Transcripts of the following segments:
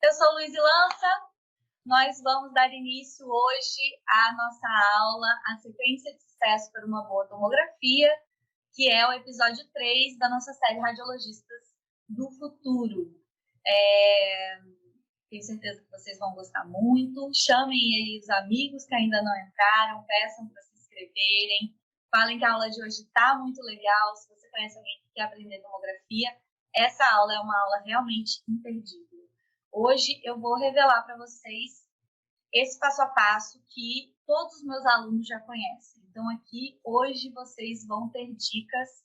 Eu sou Luiz Lança, nós vamos dar início hoje à nossa aula, a sequência de sucesso para uma boa tomografia, que é o episódio 3 da nossa série Radiologistas do Futuro. Tenho certeza que vocês vão gostar muito. Chamem aí os amigos que ainda não entraram, peçam para se inscreverem, falem que a aula de hoje está muito legal. Se você conhece alguém que quer aprender tomografia, essa aula é uma aula realmente imperdível. Hoje eu vou revelar para vocês esse passo a passo que todos os meus alunos já conhecem. Então aqui, hoje, vocês vão ter dicas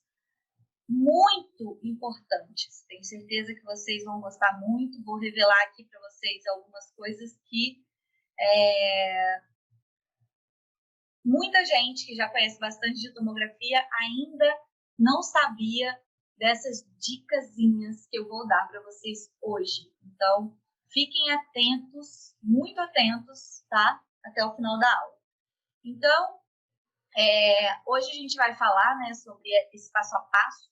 muito importantes. Tenho certeza que vocês vão gostar muito. Vou revelar aqui para vocês algumas coisas que muita gente que já conhece bastante de tomografia ainda não sabia dessas dicasinhas que eu vou dar para vocês hoje. Então, fiquem atentos, muito atentos, tá? Até o final da aula. Então, hoje a gente vai falar, né, sobre esse passo a passo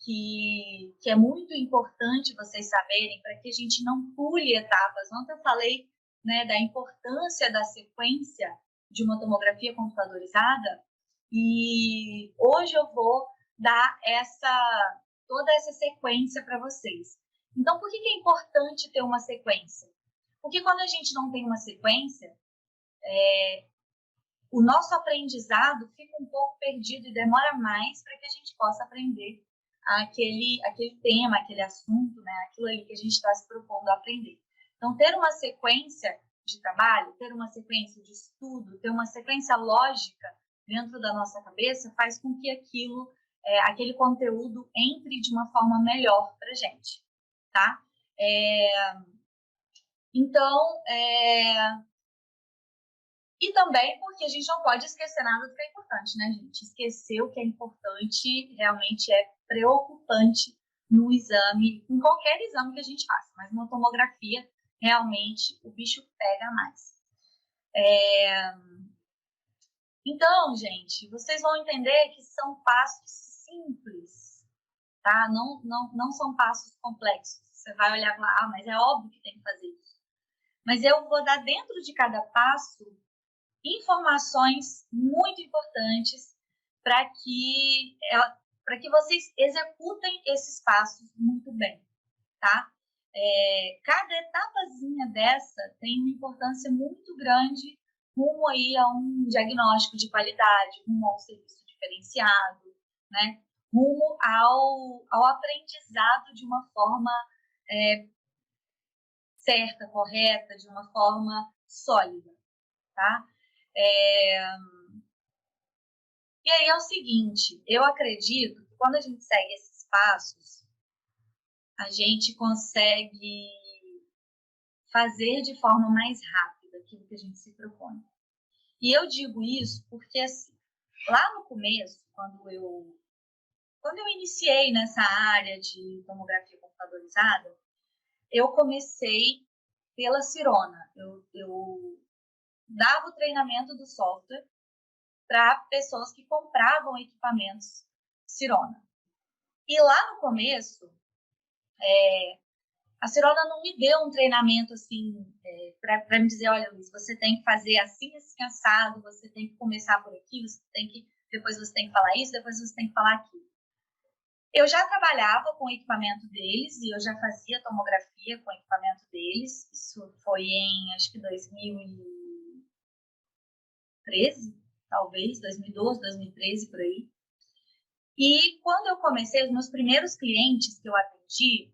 que é muito importante vocês saberem para que a gente não pule etapas. Ontem eu falei, né, da importância da sequência de uma tomografia computadorizada e hoje eu vou dar toda essa sequência para vocês. Então, por que é importante ter uma sequência? Porque quando a gente não tem uma sequência, o nosso aprendizado fica um pouco perdido e demora mais para que a gente possa aprender aquele tema, aquele assunto, né, aquilo ali que a gente está se propondo a aprender. Então, ter uma sequência de trabalho, ter uma sequência de estudo, ter uma sequência lógica dentro da nossa cabeça faz com que aquele conteúdo entre de uma forma melhor para a gente, tá? Então, e também porque a gente não pode esquecer nada do que é importante, né, gente? Esquecer o que é importante realmente é preocupante no exame, em qualquer exame que a gente faça, mas uma tomografia, realmente, o bicho pega mais. Então, gente, vocês vão entender que são passos simples, tá? Não são passos complexos. Você vai olhar e falar, mas é óbvio que tem que fazer isso. Mas eu vou dar dentro de cada passo informações muito importantes para que vocês executem esses passos muito bem, tá? Cada etapazinha dessa tem uma importância muito grande rumo aí a um diagnóstico de qualidade, rumo ao serviço diferenciado, né? Rumo ao aprendizado de uma forma certa, correta, de uma forma sólida, tá? E aí é o seguinte, eu acredito que quando a gente segue esses passos, a gente consegue fazer de forma mais rápida aquilo que a gente se propõe. E eu digo isso porque, assim, lá no começo, quando eu iniciei nessa área de tomografia computadorizada, eu comecei pela Sirona. Eu dava o treinamento do software para pessoas que compravam equipamentos Sirona. E lá no começo, a Sirona não me deu um treinamento assim, para me dizer, olha, Luiz, você tem que fazer assim, assim, assado, você tem que começar por aqui, depois você tem que falar isso, depois você tem que falar aquilo. Eu já trabalhava com o equipamento deles e eu já fazia tomografia com o equipamento deles. Isso foi em, acho que 2013, talvez, 2012, 2013, por aí. E quando eu comecei, os meus primeiros clientes que eu atendi,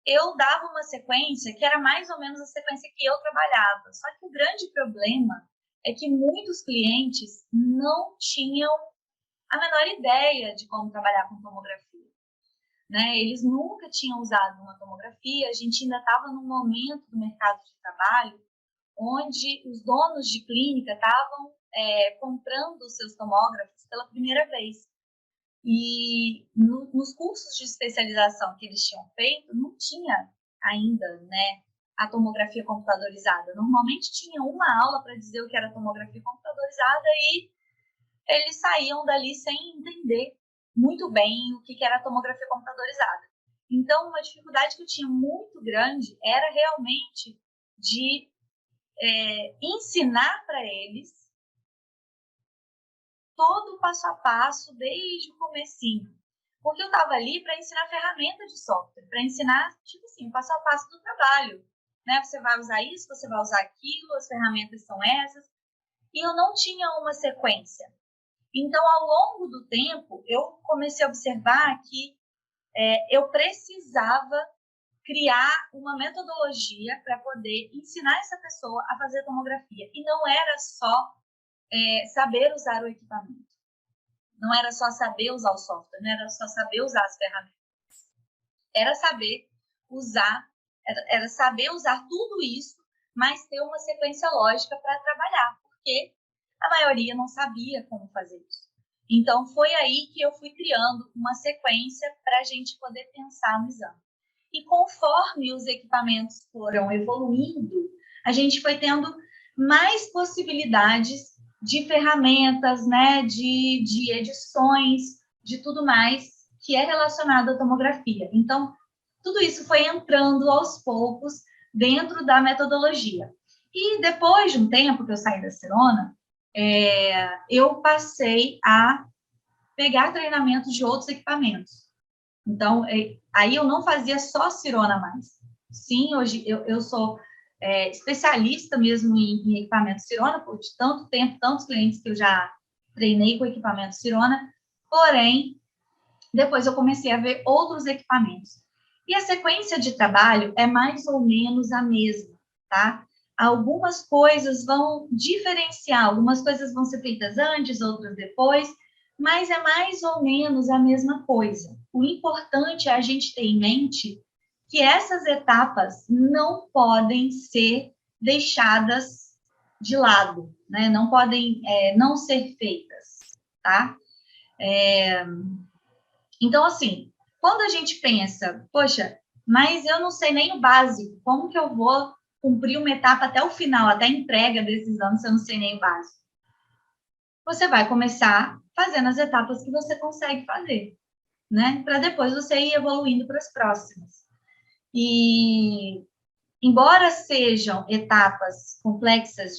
eu dava uma sequência que era mais ou menos a sequência que eu trabalhava. Só que o grande problema é que muitos clientes não tinham a menor ideia de como trabalhar com tomografia. Né? Eles nunca tinham usado uma tomografia, a gente ainda estava num momento do mercado de trabalho onde os donos de clínica estavam comprando os seus tomógrafos pela primeira vez. E nos cursos de especialização que eles tinham feito, não tinha ainda, né, a tomografia computadorizada. Normalmente tinha uma aula para dizer o que era tomografia computadorizada e eles saíam dali sem entender muito bem o que era a tomografia computadorizada. Então, uma dificuldade que eu tinha muito grande era realmente de ensinar para eles todo o passo a passo, desde o comecinho. Porque eu estava ali para ensinar ferramenta de software, para ensinar, tipo assim, o passo a passo do trabalho. Né? Você vai usar isso, você vai usar aquilo, as ferramentas são essas. E eu não tinha uma sequência. Então, ao longo do tempo, eu comecei a observar que eu precisava criar uma metodologia para poder ensinar essa pessoa a fazer tomografia. E não era só saber usar o equipamento. Não era só saber usar o software, não era só saber usar as ferramentas. Era saber usar tudo isso, mas ter uma sequência lógica para trabalhar, porque a maioria não sabia como fazer isso. Então, foi aí que eu fui criando uma sequência para a gente poder pensar no exame. E conforme os equipamentos foram evoluindo, a gente foi tendo mais possibilidades de ferramentas, né, de edições, de tudo mais que é relacionado à tomografia. Então, tudo isso foi entrando aos poucos dentro da metodologia. E depois de um tempo que eu saí da Cirona, eu passei a pegar treinamentos de outros equipamentos. Então, aí eu não fazia só Cirona mais. Sim, hoje eu sou especialista mesmo em equipamento Cirona, por de tanto tempo, tantos clientes que eu já treinei com equipamento Cirona, porém, depois eu comecei a ver outros equipamentos. E a sequência de trabalho é mais ou menos a mesma, tá? Algumas coisas vão diferenciar, algumas coisas vão ser feitas antes, outras depois, mas é mais ou menos a mesma coisa. O importante é a gente ter em mente que essas etapas não podem ser deixadas de lado, né? Não podem não ser feitas, tá? Então, assim, quando a gente pensa, poxa, mas eu não sei nem o básico, como que eu vou cumprir uma etapa até o final, até a entrega desse exame, se eu não sei nem o básico? Você vai começar fazendo as etapas que você consegue fazer, né? Para depois você ir evoluindo para as próximas. E, embora sejam etapas complexas,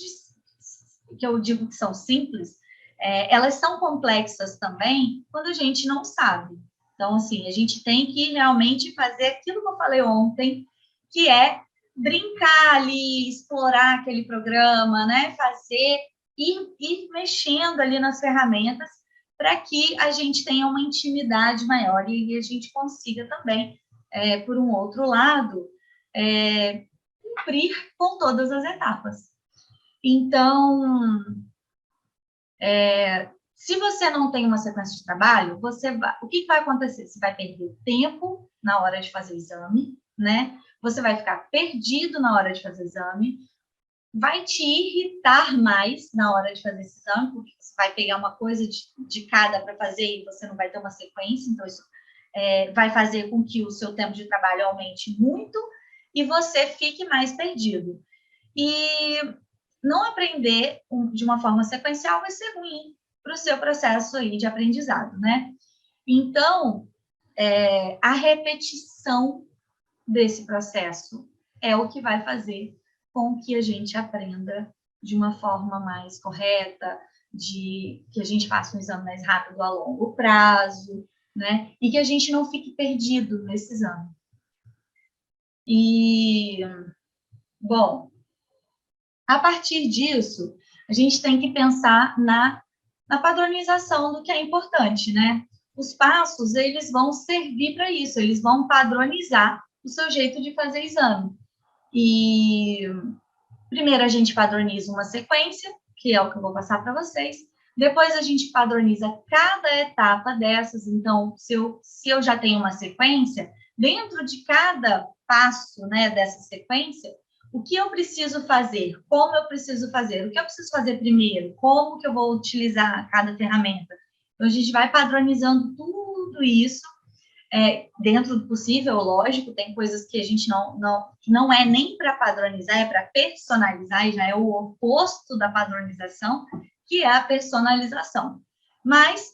que eu digo que são simples, elas são complexas também quando a gente não sabe. Então, assim, a gente tem que realmente fazer aquilo que eu falei ontem, que é brincar ali, explorar aquele programa, né? Ir mexendo ali nas ferramentas para que a gente tenha uma intimidade maior e a gente consiga também, por um outro lado, cumprir com todas as etapas. Então, se você não tem uma sequência de trabalho, o que vai acontecer? Você vai perder tempo na hora de fazer o exame, né? Você vai ficar perdido na hora de fazer o exame, vai te irritar mais na hora de fazer esse exame, porque você vai pegar uma coisa de cada para fazer e você não vai ter uma sequência, então isso vai fazer com que o seu tempo de trabalho aumente muito e você fique mais perdido. E não aprender de uma forma sequencial vai ser ruim para o seu processo aí de aprendizado, né? Então, a repetição desse processo é o que vai fazer com que a gente aprenda de uma forma mais correta, que a gente faça um exame mais rápido a longo prazo, né? E que a gente não fique perdido nesse exame. E, bom, a partir disso, a gente tem que pensar na padronização do que é importante, né? Os passos, eles vão servir para isso, eles vão padronizar o seu jeito de fazer exame. E primeiro a gente padroniza uma sequência, que é o que eu vou passar para vocês. Depois a gente padroniza cada etapa dessas. Então, se eu já tenho uma sequência, dentro de cada passo, né, dessa sequência, o que eu preciso fazer? Como eu preciso fazer? O que eu preciso fazer primeiro? Como que eu vou utilizar cada ferramenta? Então, a gente vai padronizando tudo isso, dentro do possível, lógico, tem coisas que a gente não é nem para padronizar, é para personalizar, e já é o oposto da padronização, que é a personalização. Mas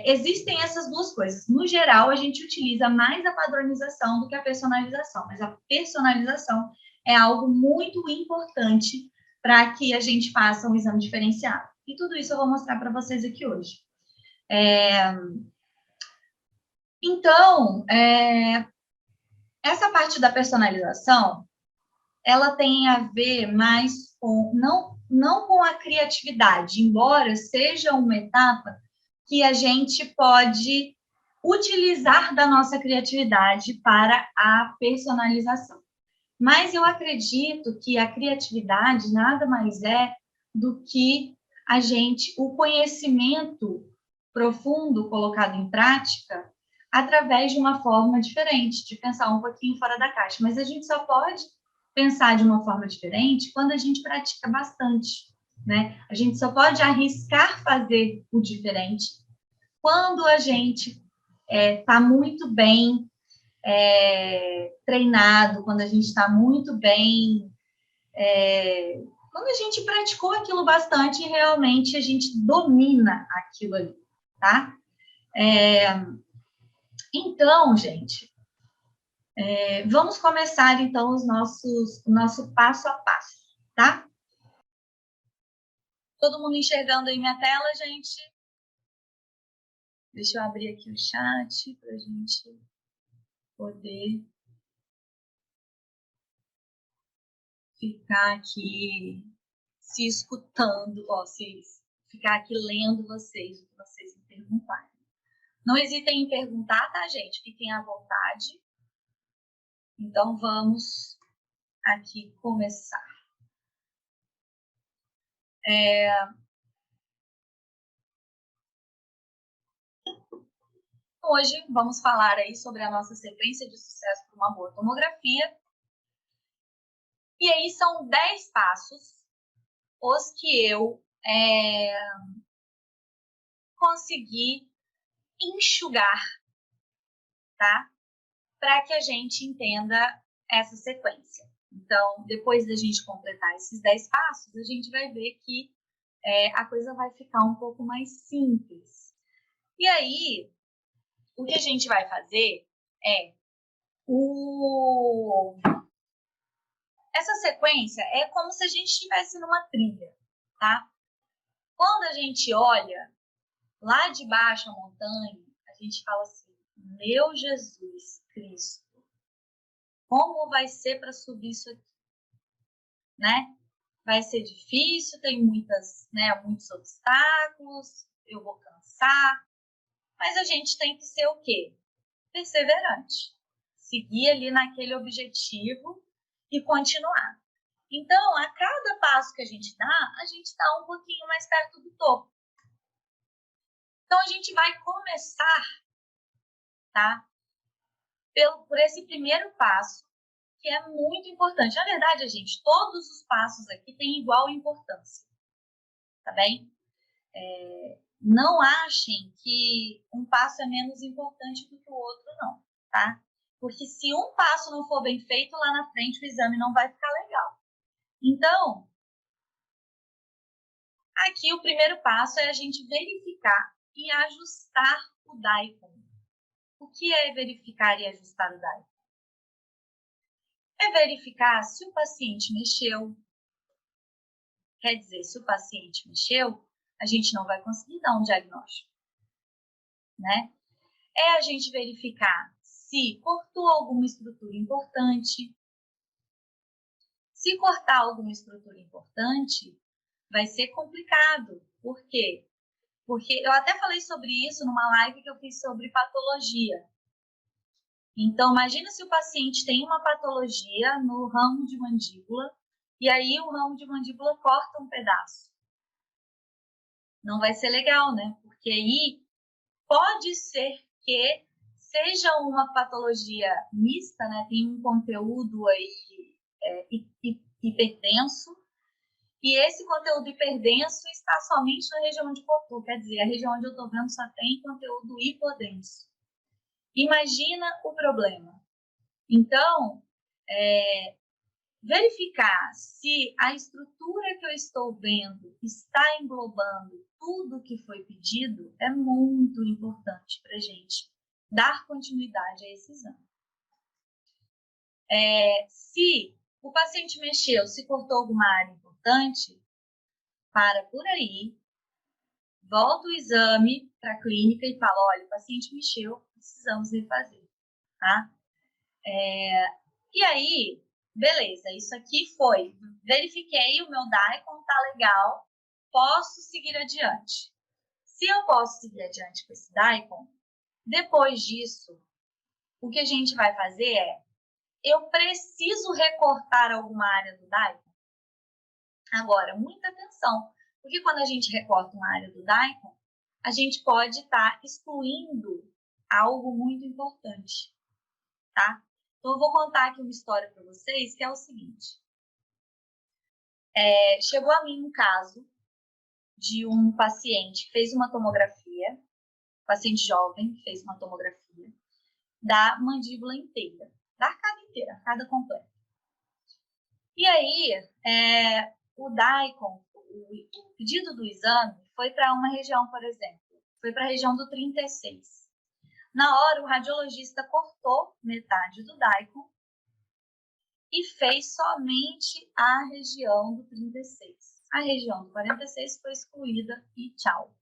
existem essas duas coisas. No geral, a gente utiliza mais a padronização do que a personalização, mas a personalização é algo muito importante para que a gente faça um exame diferenciado. E tudo isso eu vou mostrar para vocês aqui hoje. Então, essa parte da personalização, ela tem a ver mais com, não com a criatividade, embora seja uma etapa que a gente pode utilizar da nossa criatividade para a personalização. Mas eu acredito que a criatividade nada mais é do que o conhecimento profundo colocado em prática através de uma forma diferente, de pensar um pouquinho fora da caixa. Mas a gente só pode pensar de uma forma diferente quando a gente pratica bastante, né? A gente só pode arriscar fazer o diferente quando a gente está muito bem treinado, quando a gente está muito bem... quando a gente praticou aquilo bastante e realmente a gente domina aquilo ali, tá? Então, gente, vamos começar, então, o nosso passo a passo, tá? Todo mundo enxergando aí minha tela, gente? Deixa eu abrir aqui o chat para a gente poder ficar aqui se escutando, ficar aqui lendo vocês, o que vocês me perguntarem. Não hesitem em perguntar, tá, gente? Fiquem à vontade. Então, vamos aqui começar. Hoje, vamos falar aí sobre a nossa sequência de sucesso para uma boa tomografia. E aí, são 10 passos os que eu consegui enxugar, tá? Para que a gente entenda essa sequência. Então, depois da gente completar esses 10 passos, a gente vai ver que a coisa vai ficar um pouco mais simples. E aí, o que a gente vai fazer é essa sequência é como se a gente estivesse numa trilha, tá? Quando a gente olha lá de baixo a montanha, a gente fala assim: meu Jesus Cristo, como vai ser para subir isso aqui, né? Vai ser difícil, tem muitos obstáculos, eu vou cansar, mas a gente tem que ser o quê? Perseverante. Seguir ali naquele objetivo e continuar. Então, a cada passo que a gente dá, a gente está um pouquinho mais perto do topo. Então, a gente vai começar, tá? Por esse primeiro passo, que é muito importante. Na verdade, gente, todos os passos aqui têm igual importância, tá bem? Não achem que um passo é menos importante do que o outro, não, tá? Porque se um passo não for bem feito, lá na frente o exame não vai ficar legal. Então, aqui o primeiro passo é a gente verificar e ajustar o DICOM. O que é verificar e ajustar o DICOM? É verificar se o paciente mexeu. Quer dizer, se o paciente mexeu, a gente não vai conseguir dar um diagnóstico, né? É a gente verificar se cortou alguma estrutura importante. Se cortar alguma estrutura importante, vai ser complicado. Por quê? Porque eu até falei sobre isso numa live que eu fiz sobre patologia. Então, imagina se o paciente tem uma patologia no ramo de mandíbula e aí o ramo de mandíbula corta um pedaço. Não vai ser legal, né? Porque aí pode ser que seja uma patologia mista, né? Tem um conteúdo aí hiperdenso, e esse conteúdo hiperdenso está somente na região de Cotu, quer dizer, a região onde eu estou vendo só tem conteúdo hipodenso. Imagina o problema. Então, verificar se a estrutura que eu estou vendo está englobando tudo que foi pedido é muito importante para a gente dar continuidade a esse exame. Se o paciente mexeu, se cortou alguma área importante, para por aí, volta o exame para a clínica e fala, olha, o paciente mexeu, precisamos refazer, tá? E aí, beleza, isso aqui foi, verifiquei, o meu DICOM tá legal, posso seguir adiante. Se eu posso seguir adiante com esse DICOM, depois disso, o que a gente vai fazer é, eu preciso recortar alguma área do DICOM? Agora, muita atenção, porque quando a gente recorta uma área do DICOM, a gente pode estar excluindo algo muito importante, tá? Então, eu vou contar aqui uma história para vocês, que é o seguinte. Chegou a mim um caso de um paciente que fez uma tomografia, paciente jovem, que fez uma tomografia da mandíbula inteira, da arcada inteira, arcada completa. E aí, o DICOM, o pedido do exame foi para uma região, por exemplo, foi para a região do 36. Na hora, o radiologista cortou metade do DICOM e fez somente a região do 36. A região do 46 foi excluída e tchau.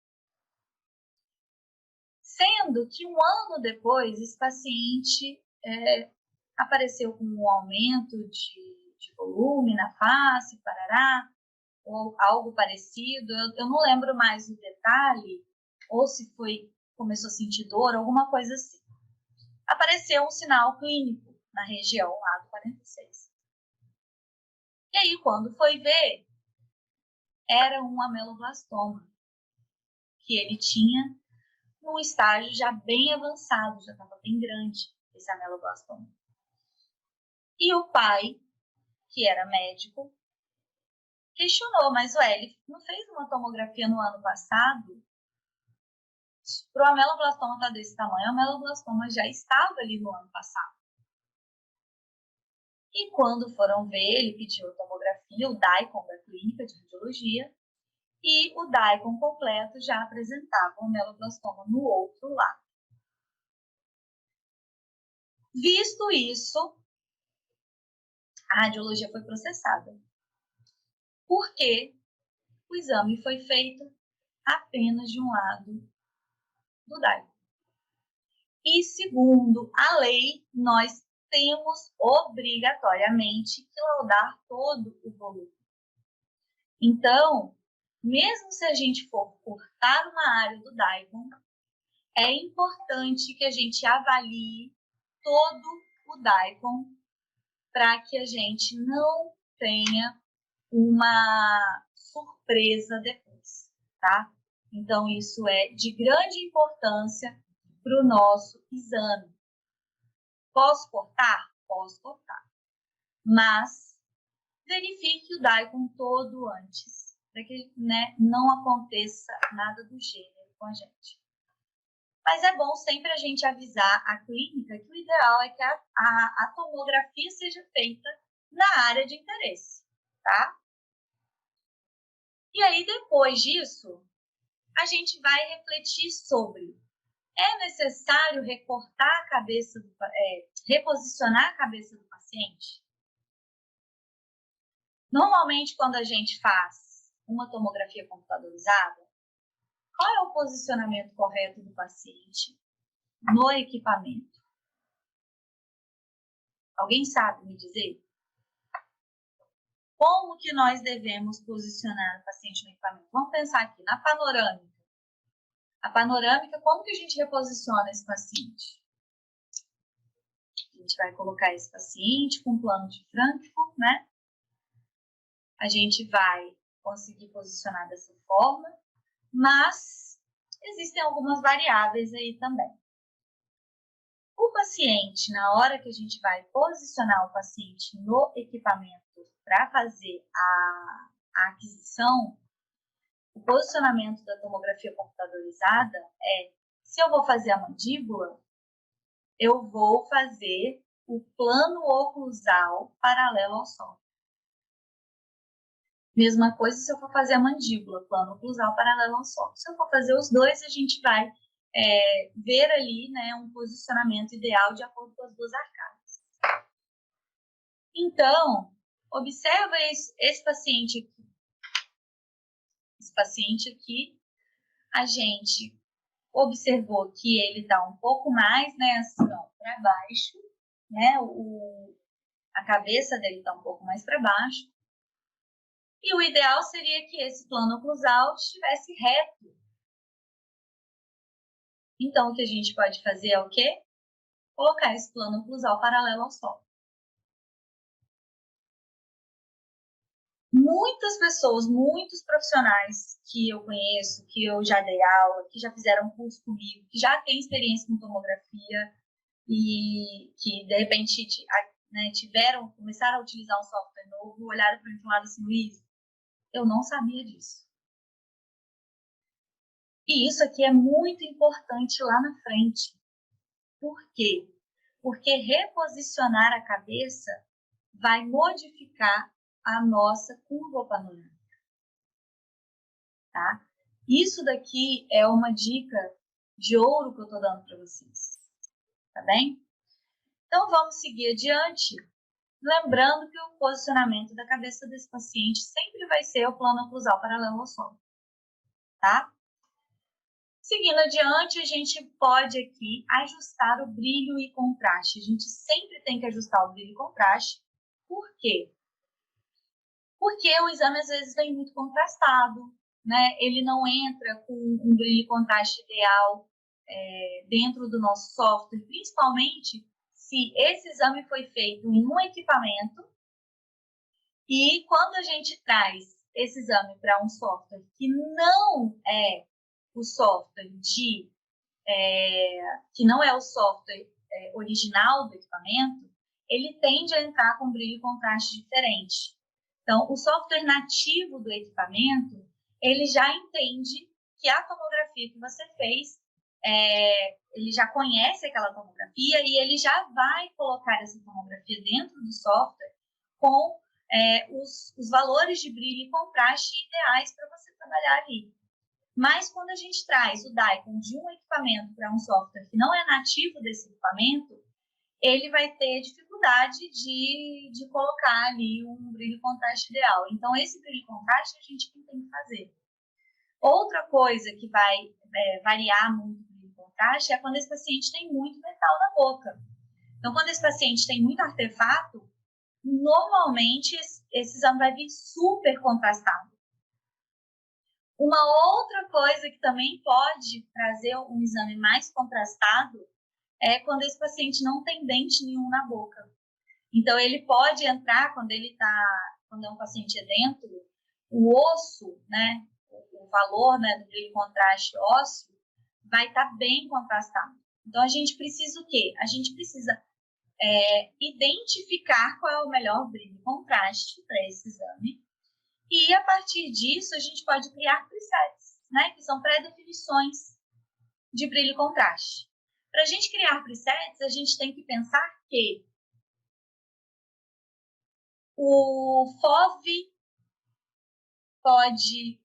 Sendo que um ano depois, esse paciente apareceu com um aumento de volume na face, parará, ou algo parecido. Eu não lembro mais o detalhe, ou se começou a sentir dor, alguma coisa assim. Apareceu um sinal clínico na região lá do 46. E aí, quando foi ver, era um ameloblastoma, que ele tinha num estágio já bem avançado, já estava bem grande esse ameloblastoma. E o pai, que era médico, questionou, mas ele não fez uma tomografia no ano passado? Para o ameloblastoma estar desse tamanho, o ameloblastoma já estava ali no ano passado. E quando foram ver, ele pediu a tomografia, o DICOM da clínica de radiologia, e o DICOM completo já apresentava o ameloblastoma no outro lado. Visto isso, a radiologia foi processada, porque o exame foi feito apenas de um lado do DICOM. E segundo a lei, nós temos obrigatoriamente que laudar todo o volume. Então, mesmo se a gente for cortar uma área do DICOM, é importante que a gente avalie todo o DICOM para que a gente não tenha uma surpresa depois, tá? Então, isso é de grande importância para o nosso exame. Posso cortar? Posso cortar. Mas verifique o DICOM todo antes, para que não aconteça nada do gênero com a gente. Mas é bom sempre a gente avisar a clínica que o ideal é que a tomografia seja feita na área de interesse, tá? E aí, depois disso, a gente vai refletir sobre: é necessário recortar a cabeça, reposicionar a cabeça do paciente? Normalmente, quando a gente faz uma tomografia computadorizada, qual é o posicionamento correto do paciente no equipamento? Alguém sabe me dizer? Como que nós devemos posicionar o paciente no equipamento? Vamos pensar aqui, na panorâmica. A panorâmica, como que a gente reposiciona esse paciente? A gente vai colocar esse paciente com plano de Frankfurt, né? A gente vai conseguir posicionar dessa forma, mas existem algumas variáveis aí também. O paciente, na hora que a gente vai posicionar o paciente no equipamento para fazer a aquisição, o posicionamento da tomografia computadorizada é: se eu vou fazer a mandíbula, eu vou fazer o plano oclusal paralelo ao solo. Mesma coisa se eu for fazer a mandíbula, plano oclusal paralelo ao solo. Se eu for fazer os dois, a gente vai ver ali, né, um posicionamento ideal de acordo com as duas arcadas. Então, observa esse paciente aqui. Esse paciente aqui, a gente observou que ele está um pouco mais, né, assim, para baixo, né, a cabeça dele está um pouco mais para baixo. E o ideal seria que esse plano oclusal estivesse reto. Então, o que a gente pode fazer é o quê? Colocar esse plano oclusal paralelo ao solo. Muitas pessoas, muitos profissionais que eu conheço, que eu já dei aula, que já fizeram curso comigo, que já têm experiência com tomografia e que, de repente, né, começaram a utilizar um software novo, olharam para mim e falaram assim, Luiz, eu não sabia disso. E isso aqui é muito importante lá na frente. Por quê? Porque reposicionar a cabeça vai modificar a nossa curva panorâmica. Tá? Isso daqui é uma dica de ouro que eu estou dando para vocês. Tá bem? Então, vamos seguir adiante. Lembrando que o posicionamento da cabeça desse paciente sempre vai ser o plano oclusal paralelo ao solo. Tá? Seguindo adiante, a gente pode aqui ajustar o brilho e contraste. A gente sempre tem que ajustar o brilho e contraste. Por quê? Porque o exame às vezes vem muito contrastado, né? Ele não entra com um brilho e contraste ideal dentro do nosso software, principalmente se esse exame foi feito em um equipamento e quando a gente traz esse exame para um software que não é o software que não é o software original do equipamento, ele tende a entrar com brilho e contraste diferente. Então, o software nativo do equipamento, ele já entende que a tomografia que você fez, ele já conhece aquela tomografia e ele já vai colocar essa tomografia dentro do software com os valores de brilho e contraste ideais para você trabalhar ali. Mas quando a gente traz o DICOM de um equipamento para um software que não é nativo desse equipamento, ele vai ter dificuldade de colocar ali um brilho e contraste ideal. Então, esse brilho e contraste a gente tem que fazer. Outra coisa que vai variar muito o brilho e contraste é quando esse paciente tem muito metal na boca. Então, quando esse paciente tem muito artefato, normalmente esse exame vai vir super contrastado. Uma outra coisa que também pode trazer um exame mais contrastado é quando esse paciente não tem dente nenhum na boca. Então, ele pode entrar, quando é um paciente edêntulo, o osso, né, o valor, né, do brilho contraste ósseo vai estar bem contrastado. Então, a gente precisa o quê? A gente precisa identificar qual é o melhor brilho contraste para esse exame. E, a partir disso, a gente pode criar presets, né, que são pré-definições de brilho e contraste. Para a gente criar presets, a gente tem que pensar que o FOV pode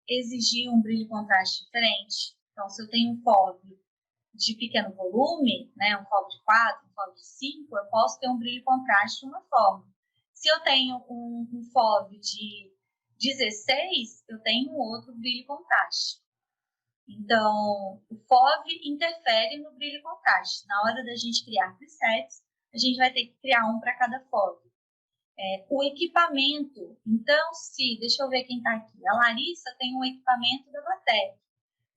exigir um brilho e contraste diferente. Então, se eu tenho um FOV de pequeno volume, né, um FOV de 4, um FOV de 5, eu posso ter um brilho e contraste de uma forma. Se eu tenho um FOV de 16, eu tenho outro brilho e contraste. Então, o FOV interfere no brilho e contraste. Na hora da gente criar presets, a gente vai ter que criar um para cada FOV. O equipamento, então, deixa eu ver quem está aqui. A Larissa tem um equipamento da Vatec,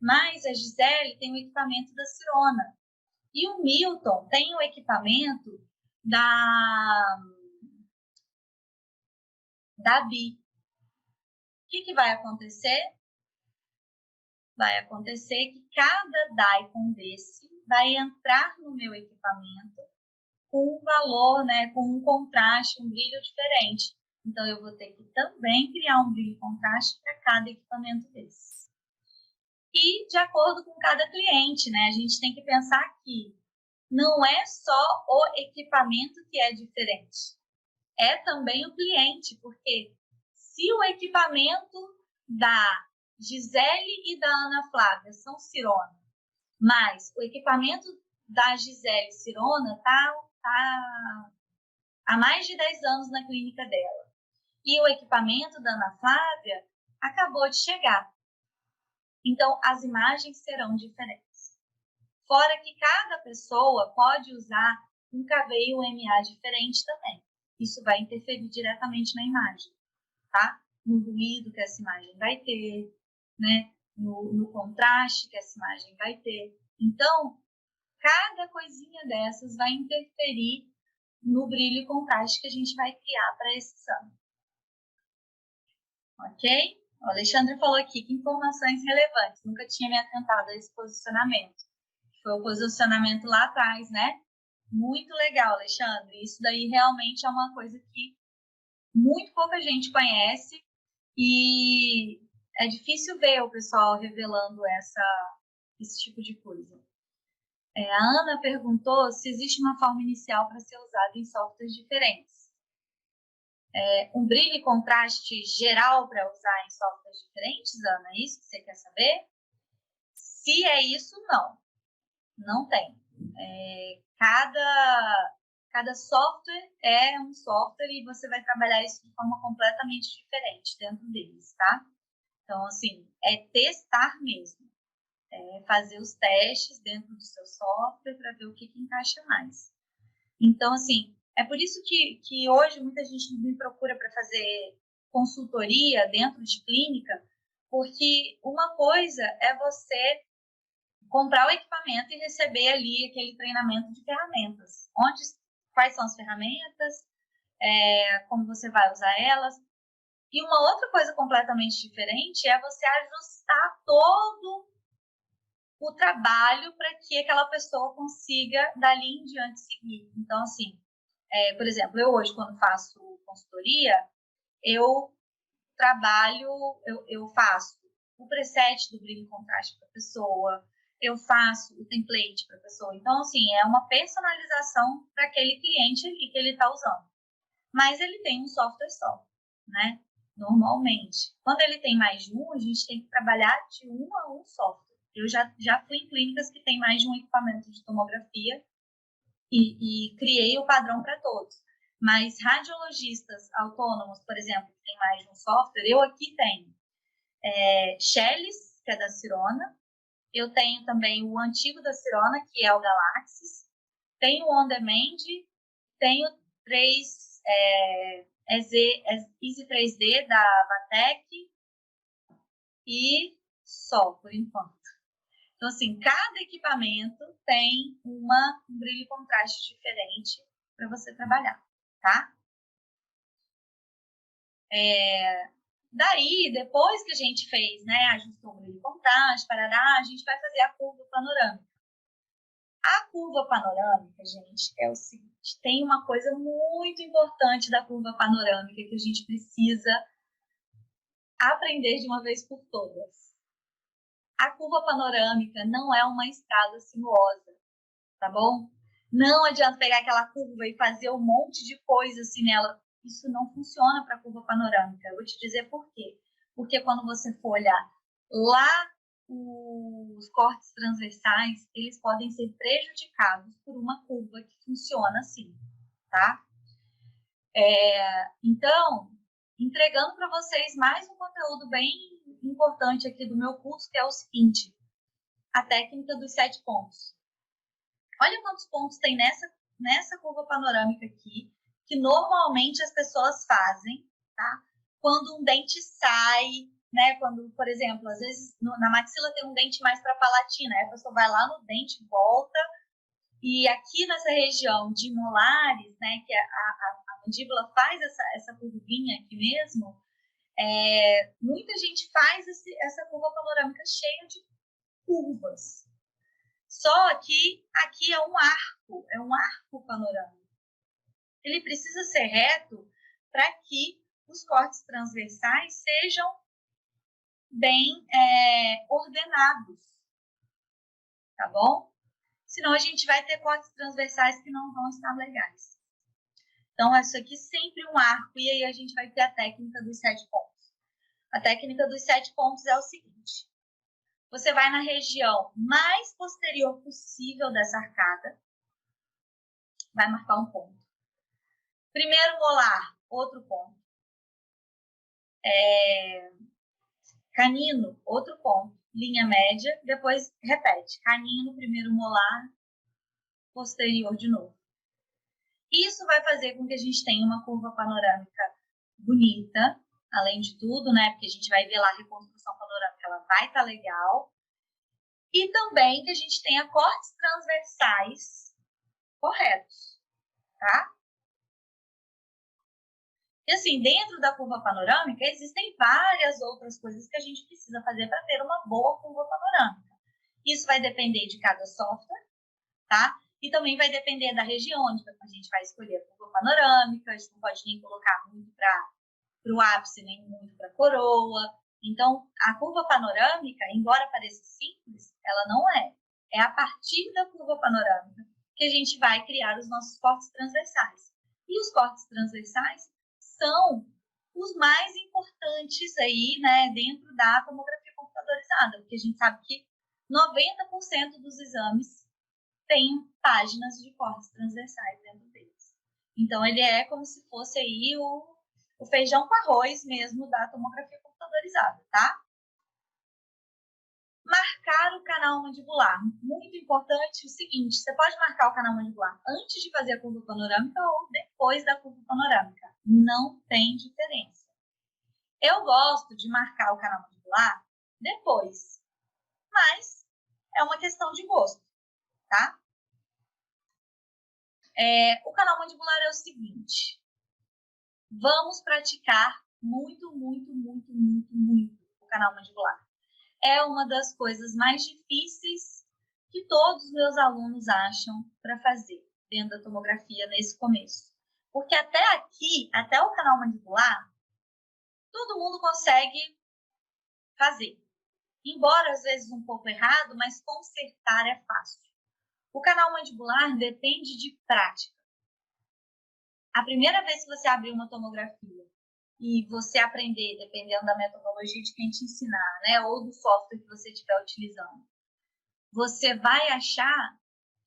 mas a Gisele tem um equipamento da Cirona. E o Milton tem um equipamento da BI. O que vai acontecer? Vai acontecer que cada DICOM desse vai entrar no meu equipamento com um valor, né, com um contraste, um brilho diferente. Então, eu vou ter que também criar um brilho e contraste para cada equipamento desse. E de acordo com cada cliente, né, a gente tem que pensar que não é só o equipamento que é diferente, é também o cliente, porque Se o equipamento da Gisele e da Ana Flávia são Cirona, mas o equipamento da Gisele Cirona tá há mais de 10 anos na clínica dela. E o equipamento da Ana Flávia acabou de chegar. Então, as imagens serão diferentes. Fora que cada pessoa pode usar um KV UMA diferente também. Isso vai interferir diretamente na imagem, tá? No ruído que essa imagem vai ter, né? No contraste que essa imagem vai ter. Então, cada coisinha dessas vai interferir no brilho e contraste que a gente vai criar para esse exame. Ok? O Alexandre falou aqui que informações relevantes. Nunca tinha me atentado a esse posicionamento. Foi o posicionamento lá atrás, né? Muito legal, Alexandre. Isso daí realmente é uma coisa que muito pouca gente conhece e é difícil ver o pessoal revelando esse tipo de coisa. A Ana perguntou se existe uma forma inicial para ser usada em softwares diferentes. Um brilho e contraste geral para usar em softwares diferentes, Ana? É isso que você quer saber? Se é isso, não. Não tem. Cada software é um software e você vai trabalhar isso de forma completamente diferente dentro deles, tá? Então, assim, é testar mesmo. Fazer os testes dentro do seu software para ver o que encaixa mais. Então, assim, é por isso que hoje muita gente me procura para fazer consultoria dentro de clínica, porque uma coisa é você comprar o equipamento e receber ali aquele treinamento de ferramentas. Quais são as ferramentas, como você vai usar elas. E uma outra coisa completamente diferente é você ajustar todo o trabalho para que aquela pessoa consiga, dali em diante, seguir. Então, assim, por exemplo, eu hoje, quando faço consultoria, eu faço o preset do brilho e contraste para a pessoa, eu faço o template para a pessoa. Então, assim, é uma personalização para aquele cliente ali que ele está usando. Mas ele tem um software só, né? Normalmente. Quando ele tem mais de um, a gente tem que trabalhar de um a um software. Eu já fui em clínicas que tem mais de um equipamento de tomografia e criei o padrão para todos. Mas radiologistas autônomos, por exemplo, que tem mais de um software, eu aqui tenho Shellis, que é da Cirona. Eu tenho também o antigo da Cirona, que é o Galaxis. Tenho o On Demand, tenho 3 Easy 3D da Vatec e só, por enquanto. Então, assim, cada equipamento tem um brilho e contraste diferente para você trabalhar, tá? Daí, depois que a gente fez, né, ajustou o brilho e contraste, parará, a gente vai fazer a curva panorâmica. A curva panorâmica, gente, é o seguinte, tem uma coisa muito importante da curva panorâmica que a gente precisa aprender de uma vez por todas. A curva panorâmica não é uma estrada sinuosa, tá bom? Não adianta pegar aquela curva e fazer um monte de coisa assim nela. Isso não funciona para a curva panorâmica. Eu vou te dizer por quê. Porque quando você for olhar lá os cortes transversais, eles podem ser prejudicados por uma curva que funciona assim, tá? Então, entregando para vocês mais um conteúdo bem importante aqui do meu curso, que é o seguinte, a técnica dos 7 pontos. Olha quantos pontos tem nessa curva panorâmica aqui, que normalmente as pessoas fazem, tá? Quando um dente sai, né? Quando, por exemplo, às vezes na maxila tem um dente mais para palatina, aí a pessoa vai lá no dente, volta, e aqui nessa região de molares, né? Que a mandíbula faz essa curvinha aqui mesmo, muita gente faz essa curva panorâmica cheia de curvas. Só que aqui é um arco panorâmico. Ele precisa ser reto para que os cortes transversais sejam bem ordenados, tá bom? Senão a gente vai ter cortes transversais que não vão estar legais. Então, isso aqui sempre um arco, e aí a gente vai ter a técnica dos 7 pontos. A técnica dos 7 pontos é o seguinte: você vai na região mais posterior possível dessa arcada, vai marcar um ponto. Primeiro molar, outro ponto. Canino, outro ponto. Linha média, depois repete. Canino, primeiro molar, posterior de novo. Isso vai fazer com que a gente tenha uma curva panorâmica bonita, além de tudo, né? Porque a gente vai ver lá a reconstrução panorâmica, ela vai estar legal. E também que a gente tenha cortes transversais corretos, tá? E assim, dentro da curva panorâmica, existem várias outras coisas que a gente precisa fazer para ter uma boa curva panorâmica. Isso vai depender de cada software, tá? E também vai depender da região onde a gente vai escolher a curva panorâmica. A gente não pode nem colocar muito para o ápice, nem muito para a coroa. Então, a curva panorâmica, embora pareça simples, ela não é. É a partir da curva panorâmica que a gente vai criar os nossos cortes transversais. E os cortes transversais são os mais importantes aí, né, dentro da tomografia computadorizada, porque a gente sabe que 90% dos exames têm páginas de cortes transversais dentro deles. Então, ele é como se fosse aí o feijão com arroz mesmo da tomografia computadorizada, tá? Marcar o canal mandibular. Muito importante o seguinte: você pode marcar o canal mandibular antes de fazer a curva panorâmica ou depois da curva panorâmica. Não tem diferença. Eu gosto de marcar o canal mandibular depois, mas é uma questão de gosto, tá? O canal mandibular é o seguinte: vamos praticar muito o canal mandibular. É uma das coisas mais difíceis que todos os meus alunos acham para fazer dentro da tomografia nesse começo. Porque até aqui, até o canal mandibular, todo mundo consegue fazer. Embora às vezes um pouco errado, mas consertar é fácil. O canal mandibular depende de prática. A primeira vez que você abrir uma tomografia e você aprender, dependendo da metodologia de quem te ensinar, né, ou do software que você estiver utilizando, você vai achar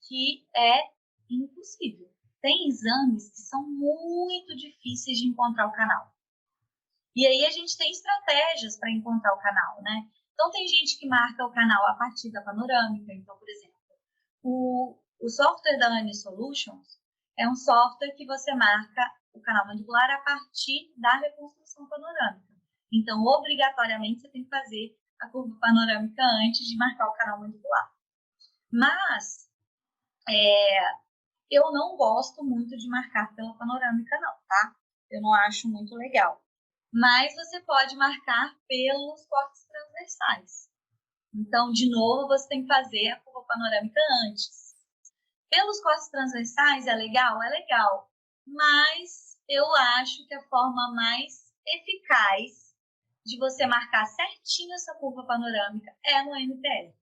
que é impossível. Tem exames que são muito difíceis de encontrar o canal. E aí a gente tem estratégias para encontrar o canal, né? Então tem gente que marca o canal a partir da panorâmica. Então, por exemplo, o software da ANI Solutions é um software que você marca o canal mandibular a partir da reconstrução panorâmica. Então, obrigatoriamente, você tem que fazer a curva panorâmica antes de marcar o canal mandibular. Mas eu não gosto muito de marcar pela panorâmica, não, tá? Eu não acho muito legal. Mas você pode marcar pelos cortes transversais. Então, de novo, você tem que fazer a curva panorâmica antes. Pelos cortes transversais é legal? É legal. Mas eu acho que a forma mais eficaz de você marcar certinho essa curva panorâmica é no MPR,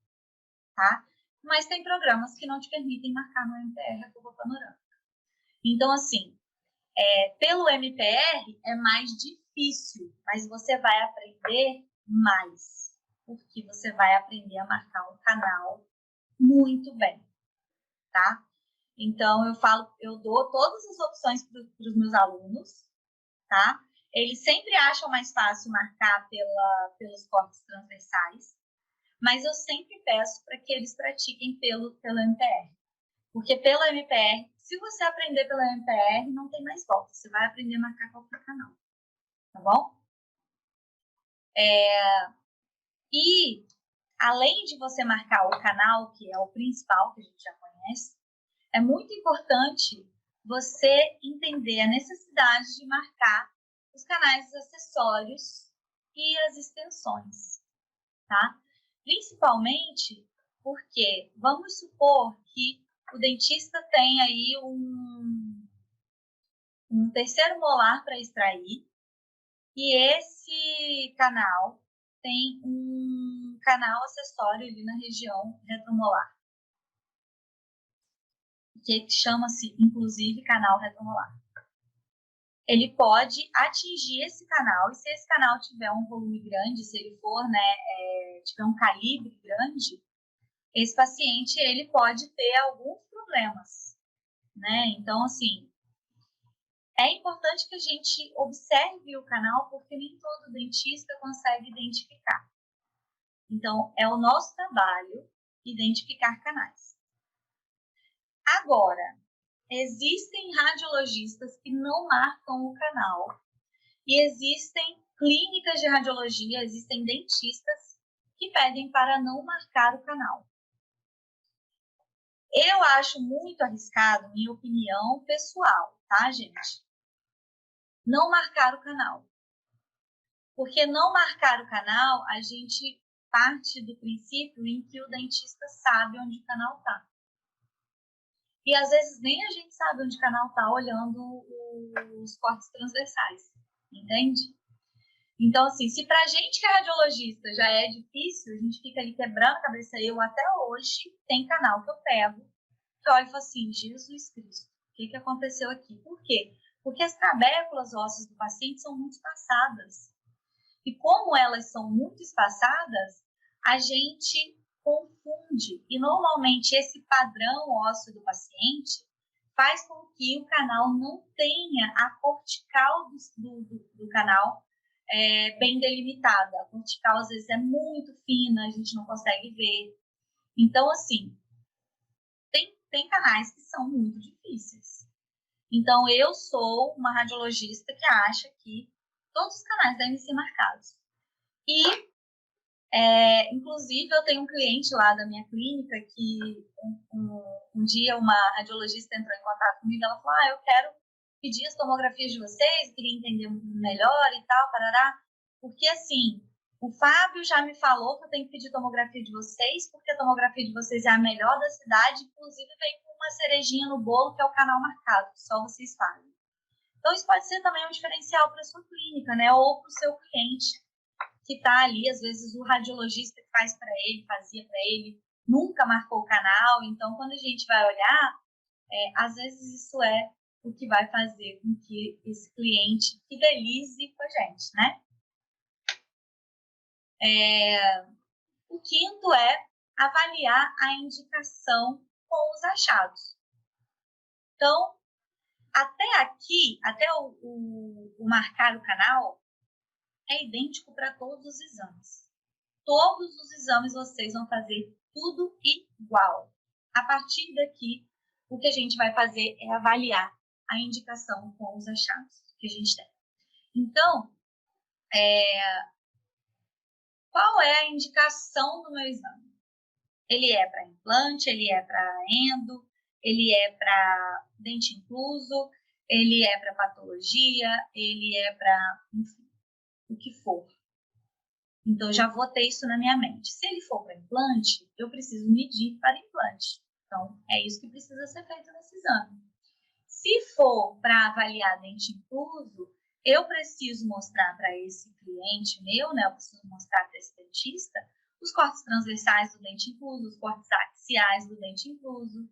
tá? Mas tem programas que não te permitem marcar no MPR a curva panorâmica. Então, assim, pelo MPR é mais difícil, mas você vai aprender mais, porque você vai aprender a marcar um canal muito bem, tá? Então, eu dou todas as opções para os meus alunos, tá? Eles sempre acham mais fácil marcar pelos cortes transversais, mas eu sempre peço para que eles pratiquem pelo MPR. Porque pelo MPR, se você aprender pelo MPR, não tem mais volta. Você vai aprender a marcar qualquer canal. Tá bom? E, além de você marcar o canal, que é o principal, que a gente já conhece, é muito importante você entender a necessidade de marcar os canais acessórios e as extensões, tá? Principalmente porque, vamos supor que o dentista tem aí um terceiro molar para extrair e esse canal tem um canal acessório ali na região retromolar, que chama-se, inclusive, canal retromolar. ele pode atingir esse canal, e se esse canal tiver um volume grande, se ele for, né, tiver um calibre grande, esse paciente, ele pode ter alguns problemas, né? Então, assim, é importante que a gente observe o canal, porque nem todo dentista consegue identificar. Então, é o nosso trabalho identificar canais. Agora, existem radiologistas que não marcam o canal e existem clínicas de radiologia, existem dentistas que pedem para não marcar o canal. Eu acho muito arriscado, minha opinião pessoal, tá, gente? Não marcar o canal. Porque não marcar o canal, a gente parte do princípio em que o dentista sabe onde o canal está. E às vezes nem a gente sabe onde o canal está olhando os cortes transversais, entende? Então, assim, se pra gente que é radiologista já é difícil, a gente fica ali quebrando a cabeça. Eu até hoje tem canal que eu pego, que eu olho e falo assim, Jesus Cristo, o que aconteceu aqui? Por quê? Porque as trabéculas ósseas do paciente são muito espaçadas. E como elas são muito espaçadas, a gente confunde. E normalmente esse padrão ósseo do paciente faz com que o canal não tenha a cortical do canal bem delimitada. A cortical às vezes é muito fina, a gente não consegue ver. Então, assim, tem canais que são muito difíceis. Então, eu sou uma radiologista que acha que todos os canais devem ser marcados. E, inclusive, eu tenho um cliente lá da minha clínica que um dia uma radiologista entrou em contato comigo, ela falou, eu quero pedir as tomografias de vocês, queria entender melhor e tal, parará. Porque, assim, o Fábio já me falou que eu tenho que pedir tomografia de vocês, porque a tomografia de vocês é a melhor da cidade, inclusive vem com uma cerejinha no bolo, que é o canal marcado, que só vocês fazem. Então, isso pode ser também um diferencial para a sua clínica, né? Ou para o seu cliente que está ali, às vezes o radiologista que faz para ele, fazia para ele, nunca marcou o canal. Então, quando a gente vai olhar, às vezes isso é o que vai fazer com que esse cliente fidelize com a gente, né? O quinto é avaliar a indicação com os achados. Então, até aqui, até o marcar o canal, é idêntico para todos os exames. Todos os exames vocês vão fazer tudo igual. A partir daqui, o que a gente vai fazer é avaliar a indicação com os achados que a gente tem. Então, qual é a indicação do meu exame? Ele é para implante, ele é para endo, ele é para dente incluso, ele é para patologia, ele é para, enfim, o que for. Então, já vou ter isso na minha mente. Se ele for para implante, eu preciso medir para implante. Então, é isso que precisa ser feito nesse exame. Se for para avaliar dente incluso, eu preciso mostrar para esse cliente meu, né? Eu preciso mostrar para esse dentista os cortes transversais do dente incluso, os cortes axiais do dente incluso.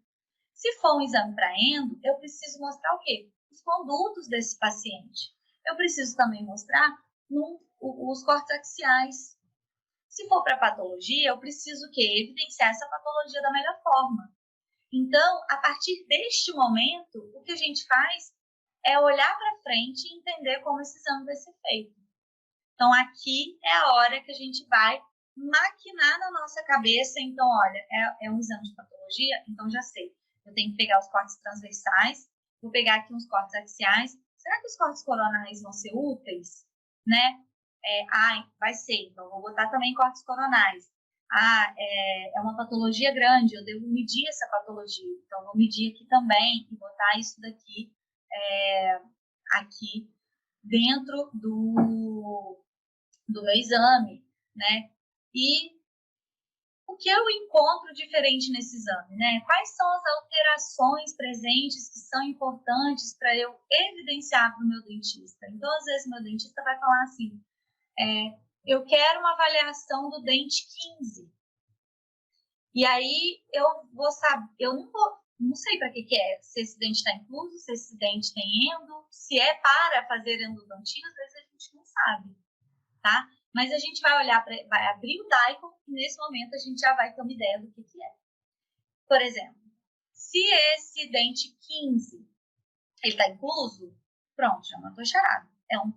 Se for um exame para endo, eu preciso mostrar o quê? Os condutos desse paciente. Eu preciso também mostrar os cortes axiais. Se for para patologia, eu preciso evidenciar essa patologia da melhor forma. Então, a partir deste momento, o que a gente faz é olhar para frente e entender como esse exame vai ser feito. Então, aqui é a hora que a gente vai maquinar na nossa cabeça. Então, olha, é um exame de patologia? Então, já sei. Eu tenho que pegar os cortes transversais, vou pegar aqui uns cortes axiais. Será que os cortes coronais vão ser úteis? Né? Vai ser. Então, vou botar também cortes coronais. É uma patologia grande, eu devo medir essa patologia. Então, vou medir aqui também e botar isso daqui aqui dentro do meu exame, né? E o que eu encontro diferente nesse exame, né? Quais são as alterações presentes que são importantes para eu evidenciar para o meu dentista? Então, às vezes, meu dentista vai falar assim, eu quero uma avaliação do dente 15. E aí, eu vou saber, eu não vou não sei para que é, se esse dente está incluso, se esse dente tem endo, se é para fazer endodontia, às vezes a gente não sabe, tá? Mas a gente vai olhar, vai abrir o DICOM e nesse momento a gente já vai ter uma ideia do que é. Por exemplo, se esse dente 15 ele está incluso, pronto, já matou a charada. É um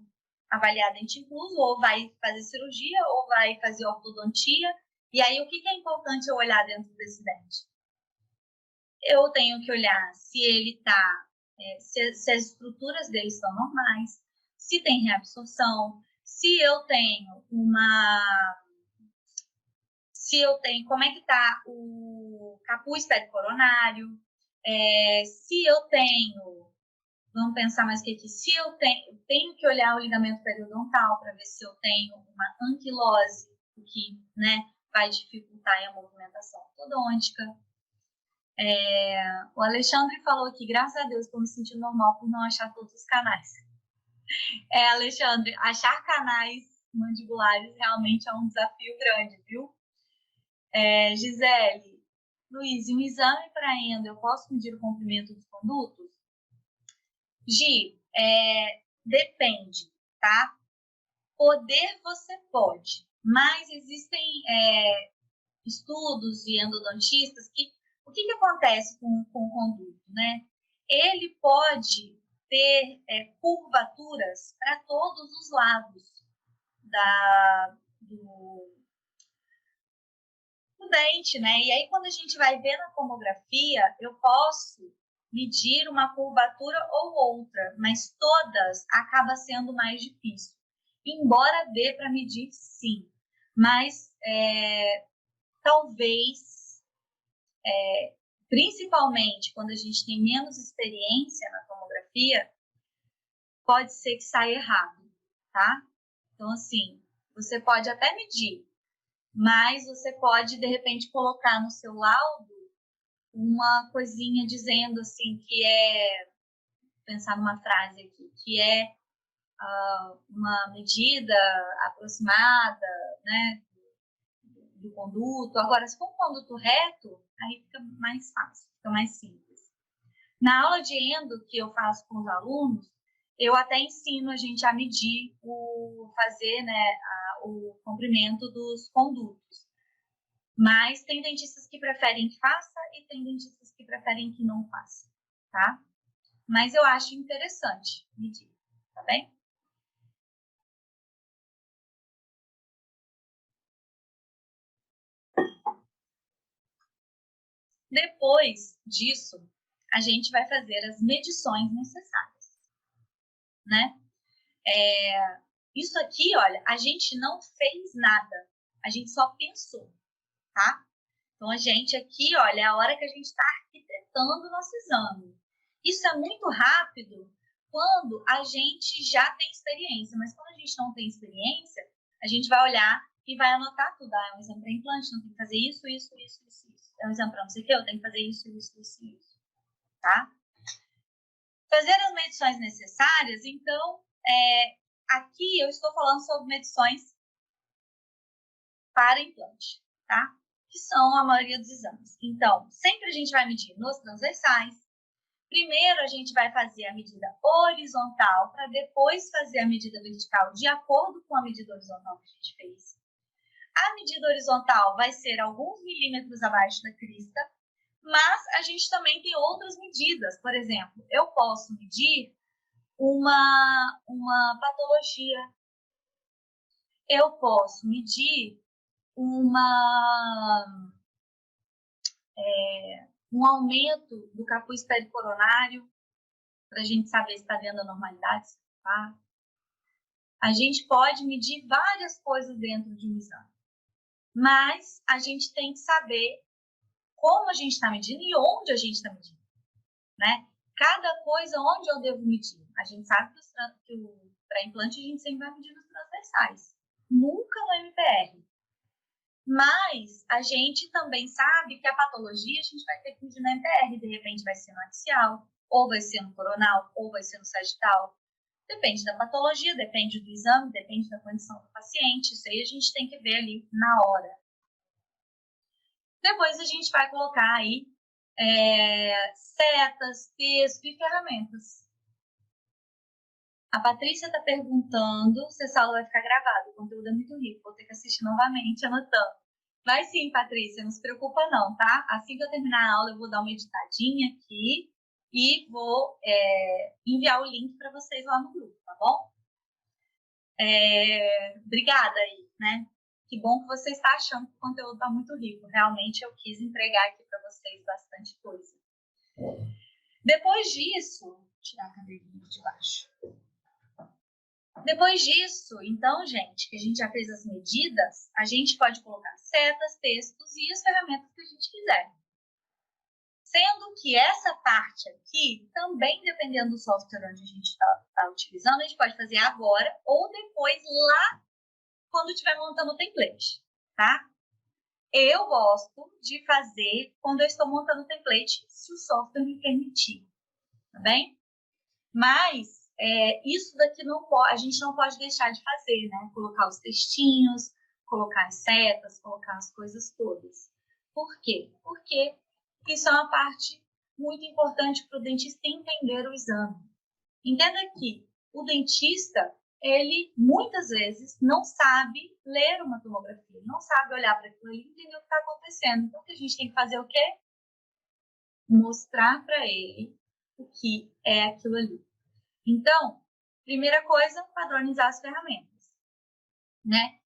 avaliar dente incluso, ou vai fazer cirurgia, ou vai fazer ortodontia. E aí, o que é importante eu olhar dentro desse dente? Eu tenho que olhar se ele está, se as estruturas dele estão normais, se tem reabsorção, se eu tenho como é que está o capuz pericoronário, se eu tenho, vamos pensar mais que aqui, se eu tenho que olhar o ligamento periodontal para ver se eu tenho uma anquilose, o que, né, vai dificultar a movimentação ortodôntica. O Alexandre falou aqui, graças a Deus, estou me sentindo normal por não achar todos os canais. Alexandre, achar canais mandibulares realmente é um desafio grande, viu? Gisele, Luiz, um exame para endo, eu posso medir o comprimento dos condutos? Gi, depende, tá? Poder você pode, mas existem estudos de endodontistas que o que acontece com o conduto, né? Ele pode ter curvaturas para todos os lados do dente, né? E aí, quando a gente vai ver na tomografia, eu posso medir uma curvatura ou outra, mas todas acaba sendo mais difícil. Embora dê para medir, sim. Mas talvez, principalmente quando a gente tem menos experiência na tomografia, pode ser que saia errado, tá? Então, assim, você pode até medir, mas você pode, de repente, colocar no seu laudo uma coisinha dizendo, assim, pensar numa frase aqui, que é uma medida aproximada, né, do conduto. Agora, se for um conduto reto, aí fica mais fácil, fica mais simples. Na aula de endo que eu faço com os alunos, eu até ensino a gente a medir, fazer, né, o comprimento dos condutos. Mas tem dentistas que preferem que faça e tem dentistas que preferem que não faça, tá? Mas eu acho interessante medir, tá bem? Depois disso, a gente vai fazer as medições necessárias, né? Isso aqui, olha, a gente não fez nada, a gente só pensou, tá? Então, a gente aqui, olha, é a hora que a gente está arquitetando o nosso exame. Isso é muito rápido quando a gente já tem experiência, mas quando a gente não tem experiência, a gente vai olhar e vai anotar tudo. É um exame para implante, não tem que fazer isso. É um exame para não sei o que, eu tenho que fazer isso, tá? Fazer as medições necessárias, então, aqui eu estou falando sobre medições para implante, tá? Que são a maioria dos exames. Então, sempre a gente vai medir nos transversais. Primeiro, a gente vai fazer a medida horizontal para depois fazer a medida vertical de acordo com a medida horizontal que a gente fez. A medida horizontal vai ser alguns milímetros abaixo da crista, mas a gente também tem outras medidas. Por exemplo, eu posso medir uma patologia. Eu posso medir um aumento do capuz pericoronário, para a gente saber se está dentro da normalidade, tá? A gente pode medir várias coisas dentro de um exame, mas a gente tem que saber como a gente está medindo e onde a gente está medindo, né? Cada coisa, onde eu devo medir. A gente sabe que para implante a gente sempre vai medir nos transversais, nunca no MPR. Mas a gente também sabe que a patologia a gente vai ter que medir no MPR, de repente vai ser no axial, ou vai ser no coronal, ou vai ser no sagital. Depende da patologia, depende do exame, depende da condição do paciente. Isso aí a gente tem que ver ali na hora. Depois a gente vai colocar aí setas, texto e ferramentas. A Patrícia está perguntando se essa aula vai ficar gravada. O conteúdo é muito rico, vou ter que assistir novamente, anotando. Vai sim, Patrícia, não se preocupa não, tá? Assim que eu terminar a aula, eu vou dar uma editadinha aqui e vou enviar o link para vocês lá no grupo, tá bom? Obrigada aí, né? Que bom que você está achando que o conteúdo está muito rico. Realmente eu quis entregar aqui para vocês bastante coisa. Depois disso, vou tirar a cadeirinha de baixo. Depois disso, então, gente, que a gente já fez as medidas, a gente pode colocar setas, textos e as ferramentas que a gente quiser. Sendo que essa parte aqui, também dependendo do software onde a gente está utilizando, a gente pode fazer agora ou depois lá quando estiver montando o template, tá? Eu gosto de fazer quando eu estou montando o template, se o software me permitir, tá bem? Mas isso daqui a gente não pode deixar de fazer, né? Colocar os textinhos, colocar as setas, colocar as coisas todas. Por quê? Porque isso é uma parte muito importante para o dentista entender o exame. Entenda que o dentista, ele muitas vezes não sabe ler uma tomografia, não sabe olhar para aquilo ali e entender o que está acontecendo. Então, o que a gente tem que fazer é o quê? Mostrar para ele o que é aquilo ali. Então, primeira coisa, padronizar as ferramentas, né?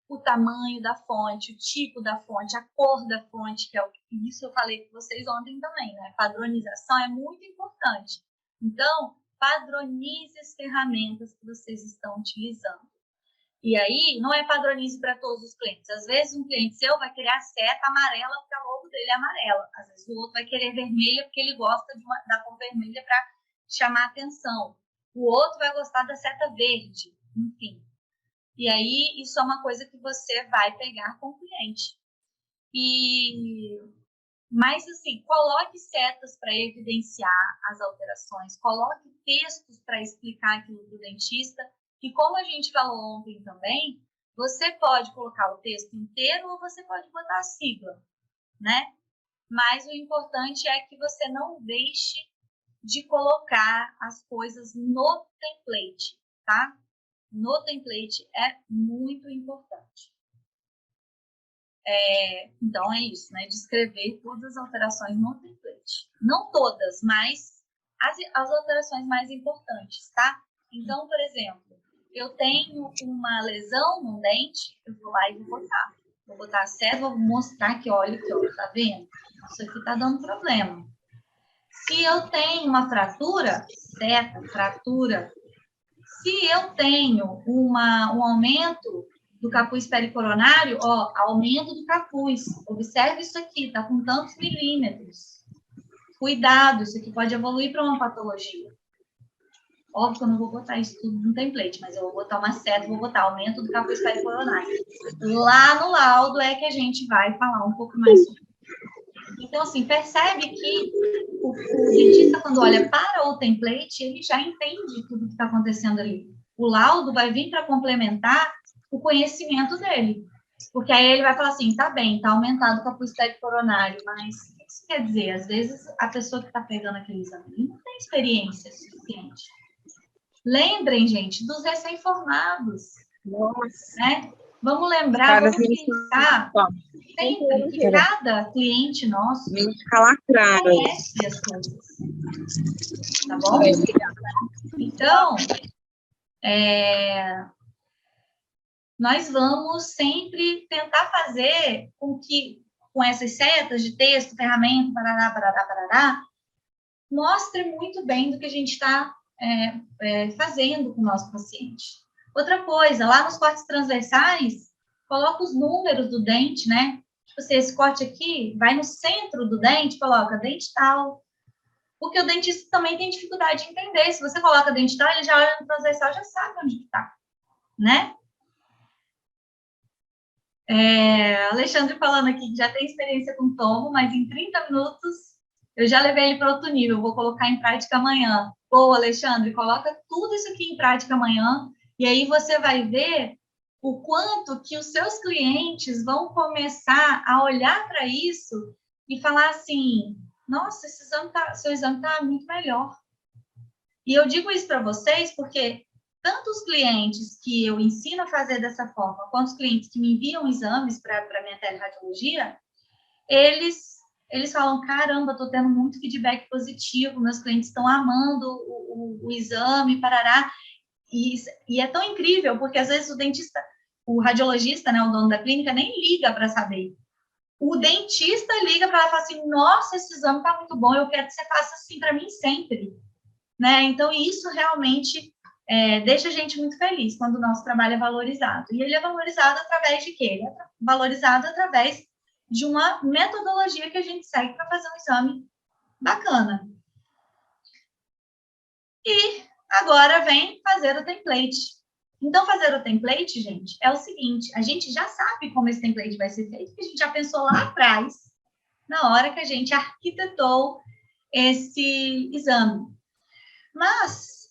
O tamanho da fonte, o tipo da fonte, a cor da fonte, que é isso eu falei com vocês ontem também, né? Padronização é muito importante. Então, padronize as ferramentas que vocês estão utilizando. E aí, não é padronize para todos os clientes. Às vezes, um cliente seu vai querer a seta amarela porque a logo dele é amarela. Às vezes, o outro vai querer vermelha porque ele gosta da cor vermelha para chamar atenção. O outro vai gostar da seta verde. Enfim. E aí, isso é uma coisa que você vai pegar com o cliente. Mas, assim, coloque setas para evidenciar as alterações. Coloque textos para explicar aquilo para o dentista. E como a gente falou ontem também, você pode colocar o texto inteiro ou você pode botar a sigla, né? Mas o importante é que você não deixe de colocar as coisas no template, tá? No template é muito importante. Então, é isso, né? Descrever todas as alterações no template. Não todas, mas as alterações mais importantes, tá? Então, por exemplo, eu tenho uma lesão no dente, eu vou lá e vou botar. Vou botar a seta, vou mostrar que, olha aqui, ó, tá vendo? Isso aqui tá dando problema. Se eu tenho uma fratura, seta, fratura. Se eu tenho um aumento do capuz pericoronário, ó, aumento do capuz. Observe isso aqui, tá com tantos milímetros. Cuidado, isso aqui pode evoluir para uma patologia. Óbvio que eu não vou botar isso tudo no template, mas eu vou botar uma seta, vou botar aumento do capuz pericoronário. Lá no laudo é que a gente vai falar um pouco mais sobre isso. Então, assim, percebe que o dentista, quando olha para o template, ele já entende tudo que está acontecendo ali. O laudo vai vir para complementar o conhecimento dele. Porque aí ele vai falar assim, tá bem, tá aumentado o capuz pericoronário, mas o que isso quer dizer? Às vezes, a pessoa que está pegando aquele exame não tem experiência suficiente. Lembrem, gente, dos recém-formados. Né? Vamos lembrar, vamos pensar sempre que cada cliente nosso conhece as coisas. Tá bom? Então, nós vamos sempre tentar fazer com que, com essas setas de texto, ferramenta, parará, mostre muito bem do que a gente está fazendo com o nosso paciente. Outra coisa, lá nos cortes transversais, coloca os números do dente, né? Tipo assim, esse corte aqui vai no centro do dente, coloca dente tal. Porque o dentista também tem dificuldade de entender. Se você coloca dente tal, ele já olha no transversal, já sabe onde está, né? Alexandre falando aqui que já tem experiência com tombo, mas em 30 minutos eu já levei ele para outro nível. Vou colocar em prática amanhã. Boa, Alexandre, coloca tudo isso aqui em prática amanhã. E aí você vai ver o quanto que os seus clientes vão começar a olhar para isso e falar assim, nossa, seu exame está muito melhor. E eu digo isso para vocês porque tanto os clientes que eu ensino a fazer dessa forma, quanto os clientes que me enviam exames para a minha teleradiologia, eles falam, caramba, estou tendo muito feedback positivo, meus clientes estão amando o exame, parará. E é tão incrível, porque às vezes o radiologista, né, o dono da clínica, nem liga para saber. O dentista liga para ela e fala assim, nossa, esse exame está muito bom, eu quero que você faça assim para mim sempre. Né? Então, isso realmente deixa a gente muito feliz quando o nosso trabalho é valorizado. E ele é valorizado através de quê? Ele é valorizado através de uma metodologia que a gente segue para fazer um exame bacana. E agora vem fazer o template. Então, fazer o template, gente, é o seguinte, a gente já sabe como esse template vai ser feito, porque a gente já pensou lá atrás, na hora que a gente arquitetou esse exame. Mas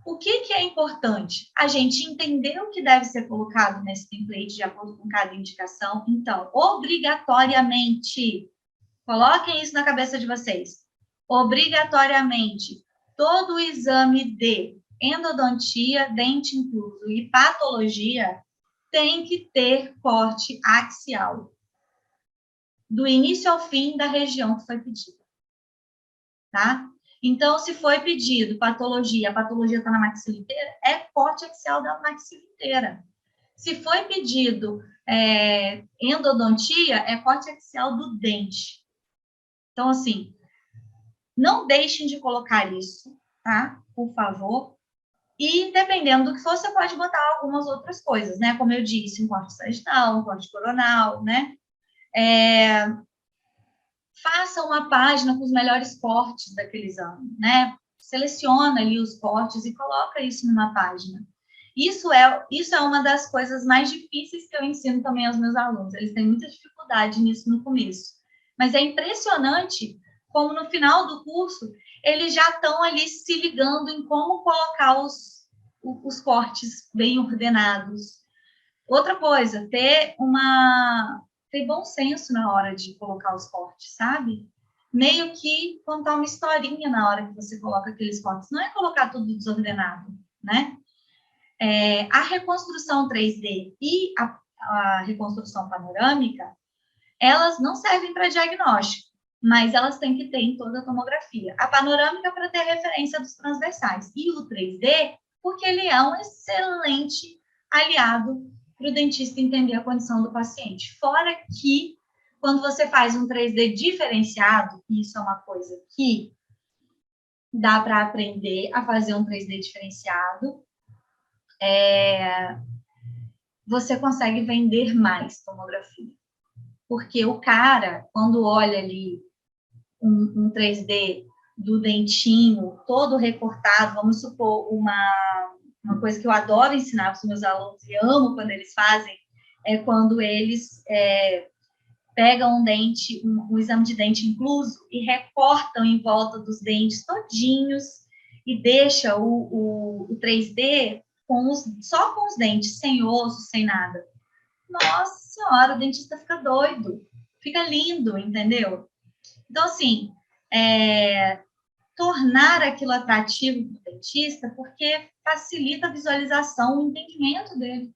o que é importante? A gente entender o que deve ser colocado nesse template de acordo com cada indicação. Então, obrigatoriamente, coloquem isso na cabeça de vocês. Obrigatoriamente, todo o exame de endodontia, dente incluso e patologia tem que ter corte axial, do início ao fim da região que foi pedida, tá? Então, se foi pedido patologia, a patologia está na maxila inteira, é corte axial da maxila inteira. Se foi pedido endodontia, é corte axial do dente. Então, assim, não deixem de colocar isso, tá? Por favor. E, dependendo do que for, você pode botar algumas outras coisas, né? Como eu disse, um corte sagital, um corte coronal, né? Faça uma página com os melhores cortes daquele exame, né? Seleciona ali os cortes e coloca isso numa página. Isso é uma das coisas mais difíceis que eu ensino também aos meus alunos. Eles têm muita dificuldade nisso no começo. Mas é impressionante como no final do curso eles já estão ali se ligando em como colocar os cortes bem ordenados. Outra coisa, ter bom senso na hora de colocar os cortes, sabe? Meio que contar uma historinha na hora que você coloca aqueles cortes. Não é colocar tudo desordenado, né? A reconstrução 3D e a reconstrução panorâmica, elas não servem para diagnóstico, mas elas têm que ter em toda a tomografia. A panorâmica para ter referência dos transversais. E o 3D, porque ele é um excelente aliado para o dentista entender a condição do paciente. Fora que, quando você faz um 3D diferenciado, isso é uma coisa que dá para aprender a fazer um 3D diferenciado, você consegue vender mais tomografia. Porque o cara, quando olha ali um 3D do dentinho todo recortado, vamos supor, uma coisa que eu adoro ensinar para os meus alunos e amo quando eles fazem, é quando eles pegam um dente, um exame de dente incluso e recortam em volta dos dentes todinhos e deixa o 3D só com os dentes, sem osso, sem nada. Nossa senhora, o dentista fica doido, fica lindo, entendeu? Então, assim, tornar aquilo atrativo para o dentista, porque facilita a visualização, o entendimento dele.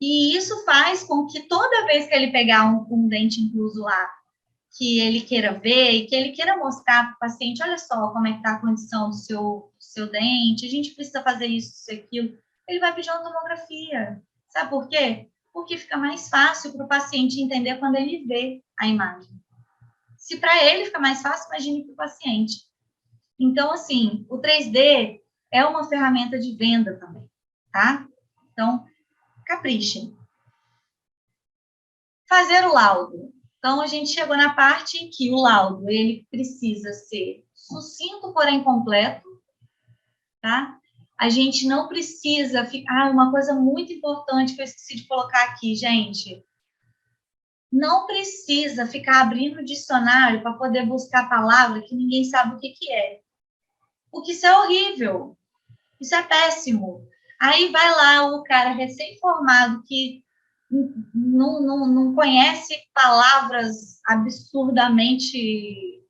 E isso faz com que toda vez que ele pegar um dente incluso lá, que ele queira ver e que ele queira mostrar para o paciente, olha só como é que está a condição do seu dente, a gente precisa fazer isso, aquilo, ele vai pedir uma tomografia. Sabe por quê? Porque fica mais fácil para o paciente entender quando ele vê a imagem. Se para ele fica mais fácil, imagine para o paciente. Então, assim, o 3D é uma ferramenta de venda também, tá? Então, caprichem. Fazer o laudo. Então, a gente chegou na parte em que o laudo, ele precisa ser sucinto, porém completo, tá? A gente não precisa ficar... uma coisa muito importante que eu esqueci de colocar aqui, gente. Não precisa ficar abrindo o dicionário para poder buscar palavra que ninguém sabe o que é. Porque isso é horrível. Isso é péssimo. Aí vai lá o cara recém-formado que não conhece palavras absurdamente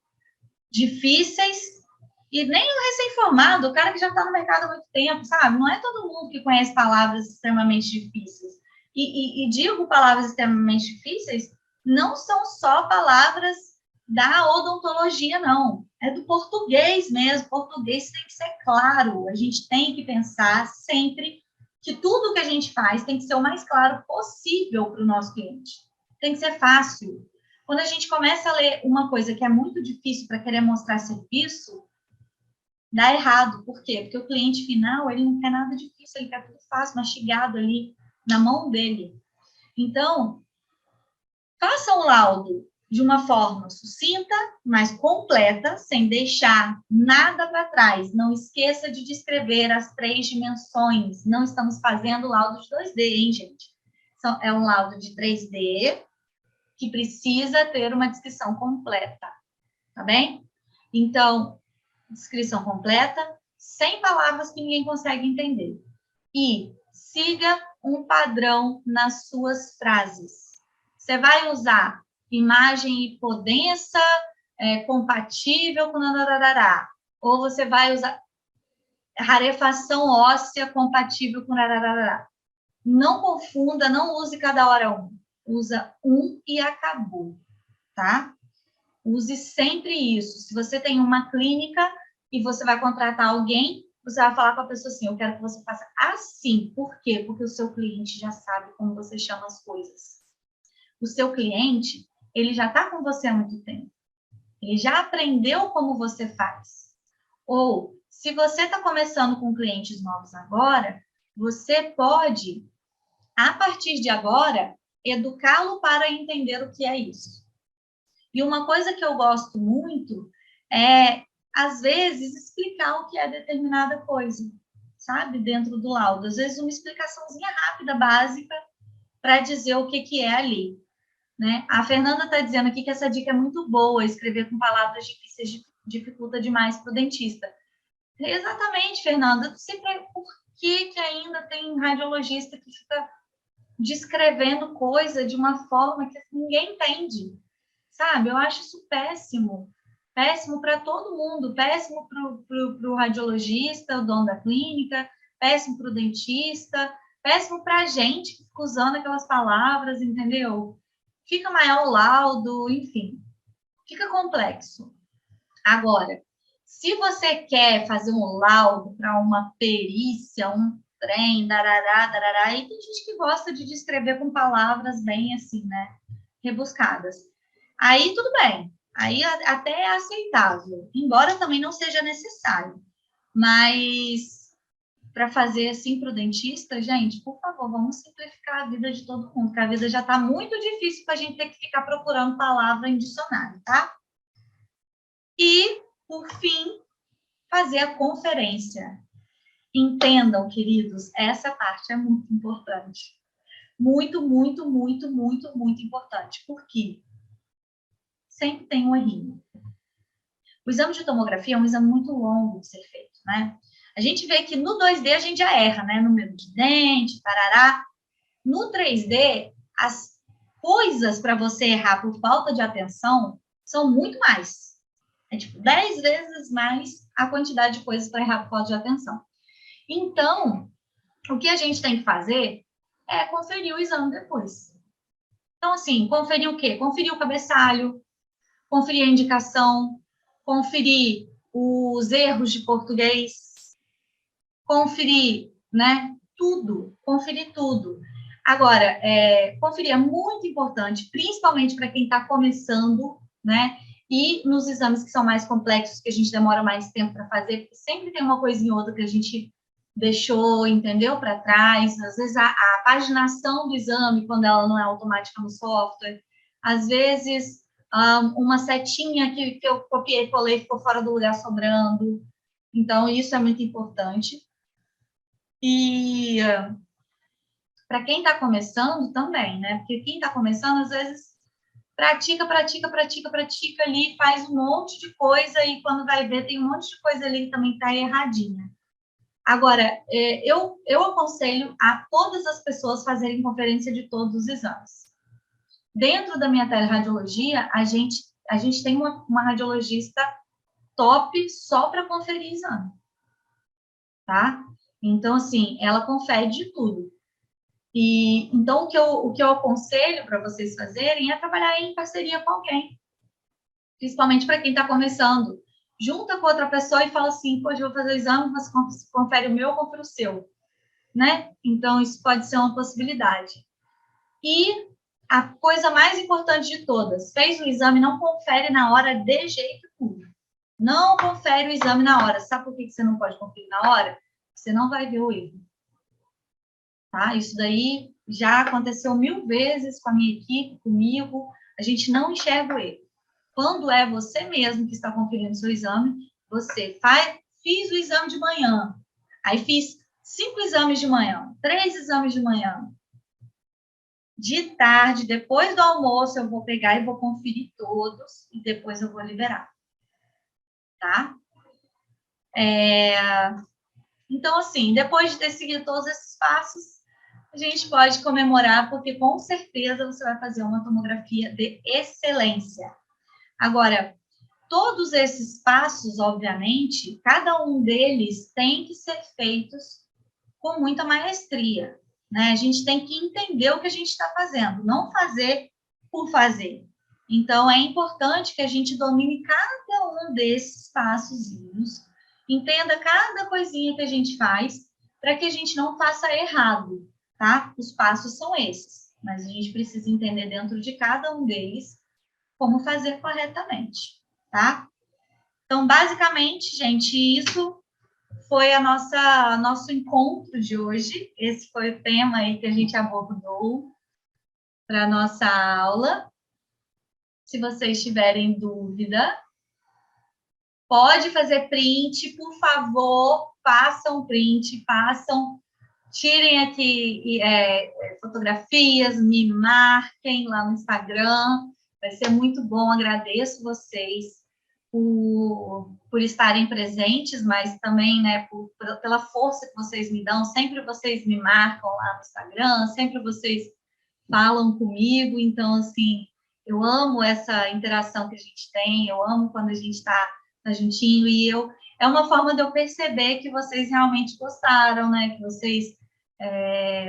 difíceis, e nem o recém-formado, o cara que já está no mercado há muito tempo, sabe? Não é todo mundo que conhece palavras extremamente difíceis. E digo palavras extremamente difíceis, não são só palavras da odontologia, não. É do português mesmo. Português tem que ser claro. A gente tem que pensar sempre que tudo que a gente faz tem que ser o mais claro possível para o nosso cliente. Tem que ser fácil. Quando a gente começa a ler uma coisa que é muito difícil para querer mostrar serviço, dá errado. Por quê? Porque o cliente final, ele não quer nada difícil, ele quer tudo fácil, mastigado ali na mão dele. Então, faça um laudo de uma forma sucinta, mas completa, sem deixar nada para trás. Não esqueça de descrever as 3 dimensões. Não estamos fazendo laudo de 2D, hein, gente? É um laudo de 3D que precisa ter uma descrição completa, tá bem? Então, descrição completa, sem palavras que ninguém consegue entender. E siga um padrão nas suas frases. Você vai usar imagem hipodensa, compatível com nanarará, ou você vai usar rarefação óssea compatível com nanarará. Não confunda, não use cada hora um. Usa um e acabou, tá? Use sempre isso. Se você tem uma clínica e você vai contratar alguém, você vai falar com a pessoa assim, eu quero que você faça assim. Por quê? Porque o seu cliente já sabe como você chama as coisas. O seu cliente, ele já está com você há muito tempo. Ele já aprendeu como você faz. Ou, se você está começando com clientes novos agora, você pode, a partir de agora, educá-lo para entender o que é isso. E uma coisa que eu gosto muito é, às vezes, explicar o que é determinada coisa, sabe? Dentro do laudo. Às vezes, uma explicaçãozinha rápida, básica, para dizer o que é ali. Né? A Fernanda está dizendo aqui que essa dica é muito boa, escrever com palavras difíceis dificulta demais para o dentista. Exatamente, Fernanda. Não sei por que ainda tem radiologista que fica descrevendo coisa de uma forma que ninguém entende. Sabe? Eu acho isso péssimo. Péssimo para todo mundo. Péssimo para o radiologista, o dono da clínica, péssimo para o dentista, péssimo para a gente que fica usando aquelas palavras, entendeu? Fica maior o laudo, enfim. Fica complexo. Agora, se você quer fazer um laudo para uma perícia, um trem, darará, darará, e tem gente que gosta de descrever com palavras bem assim, né? Rebuscadas. Aí tudo bem, aí até é aceitável, embora também não seja necessário. Mas para fazer assim para o dentista, gente, por favor, vamos simplificar a vida de todo mundo, porque a vida já está muito difícil para a gente ter que ficar procurando palavra em dicionário, tá? E, por fim, fazer a conferência. Entendam, queridos, essa parte é muito importante. Muito, muito, muito, muito, muito importante. Por quê? Sempre tem um errinho. O exame de tomografia é um exame muito longo de ser feito, né? A gente vê que no 2D a gente já erra, né? Número de dente, parará. No 3D, as coisas para você errar por falta de atenção são muito mais. É tipo 10 vezes mais a quantidade de coisas para errar por falta de atenção. Então, o que a gente tem que fazer é conferir o exame depois. Então, assim, conferir o quê? Conferir o cabeçalho, conferir a indicação, conferir os erros de português, conferir, né? Tudo, conferir tudo. Agora, conferir é muito importante, principalmente para quem está começando, né? E nos exames que são mais complexos, que a gente demora mais tempo para fazer, porque sempre tem uma coisinha ou outra que a gente deixou, entendeu? Para trás. Às vezes a paginação do exame, quando ela não é automática no software, às vezes uma setinha que eu copiei, colei, ficou fora do lugar sobrando. Então, isso é muito importante. E para quem está começando também, né? Porque quem está começando, às vezes, pratica ali, faz um monte de coisa e quando vai ver, tem um monte de coisa ali que também está erradinha. Agora, eu aconselho a todas as pessoas fazerem conferência de todos os exames. Dentro da minha teleradiologia, a gente tem uma radiologista top só para conferir exame, tá? Então, assim, ela confere de tudo. E então o que eu aconselho para vocês fazerem é trabalhar em parceria com alguém, principalmente para quem está começando. Junta com outra pessoa e fala assim: pô, eu vou fazer o exame, você confere o meu, eu confiro o seu, né? Então, isso pode ser uma possibilidade. E a coisa mais importante de todas, fez o exame, não confere na hora de jeito nenhum. Não confere o exame na hora. Sabe por que você não pode conferir na hora? Você não vai ver o erro. Tá? Isso daí já aconteceu 1000 vezes com a minha equipe, comigo. A gente não enxerga o erro. Quando é você mesmo que está conferindo seu exame, você fiz o exame de manhã, aí fiz 5 exames de manhã, 3 exames de manhã. De tarde, depois do almoço, eu vou pegar e vou conferir todos e depois eu vou liberar, tá? Então, assim, depois de ter seguido todos esses passos, a gente pode comemorar, porque com certeza você vai fazer uma tomografia de excelência. Agora, todos esses passos, obviamente, cada um deles tem que ser feitos com muita maestria, né? A gente tem que entender o que a gente está fazendo, não fazer por fazer. Então, é importante que a gente domine cada um desses passozinhos, entenda cada coisinha que a gente faz, para que a gente não faça errado, tá? Os passos são esses, mas a gente precisa entender dentro de cada um deles como fazer corretamente, tá? Então, basicamente, gente, isso foi nosso encontro de hoje. Esse foi o tema aí que a gente abordou para a nossa aula. Se vocês tiverem dúvida, pode fazer print, por favor, façam print, tirem aqui fotografias, me marquem lá no Instagram, vai ser muito bom, agradeço vocês por estarem presentes, mas também, né, pela força que vocês me dão, sempre vocês me marcam lá no Instagram, sempre vocês falam comigo, então, assim, eu amo essa interação que a gente tem, eu amo quando a gente está juntinho, e é uma forma de eu perceber que vocês realmente gostaram, né, que vocês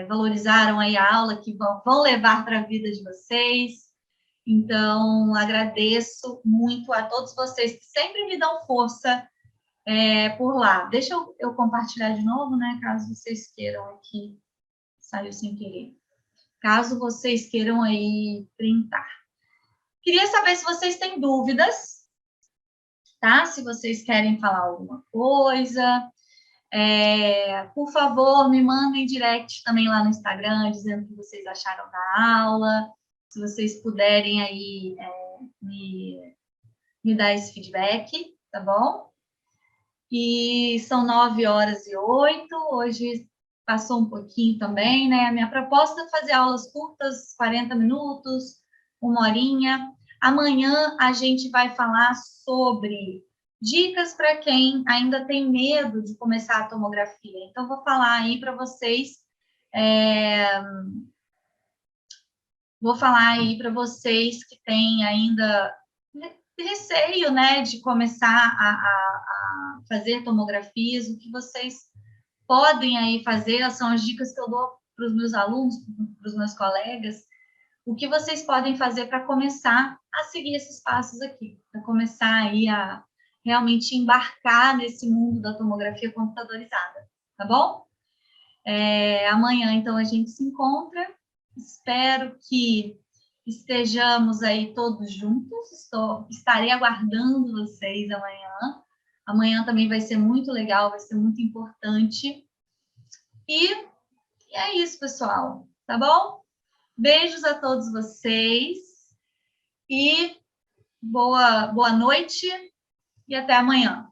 valorizaram aí a aula, que vão levar para a vida de vocês. Então, agradeço muito a todos vocês que sempre me dão força por lá. Deixa eu compartilhar de novo, né? Caso vocês queiram aqui, saiu sem querer. Caso vocês queiram aí printar. Queria saber se vocês têm dúvidas, tá? Se vocês querem falar alguma coisa. Por favor, me mandem direct também lá no Instagram, dizendo o que vocês acharam da aula. Se vocês puderem aí me dar esse feedback, tá bom? E são 9h08, hoje passou um pouquinho também, né? A minha proposta é fazer aulas curtas, 40 minutos, 1 horinha. Amanhã a gente vai falar sobre dicas para quem ainda tem medo de começar a tomografia. Então, vou falar aí para vocês, que têm ainda receio, né, de começar a fazer tomografias, o que vocês podem aí fazer, são as dicas que eu dou para os meus alunos, para os meus colegas, o que vocês podem fazer para começar a seguir esses passos aqui, para começar aí a realmente embarcar nesse mundo da tomografia computadorizada, tá bom? Amanhã, então, a gente se encontra, espero que estejamos aí todos juntos, estarei aguardando vocês amanhã. Amanhã também vai ser muito legal, vai ser muito importante. E é isso, pessoal, tá bom? Beijos a todos vocês e boa noite e até amanhã.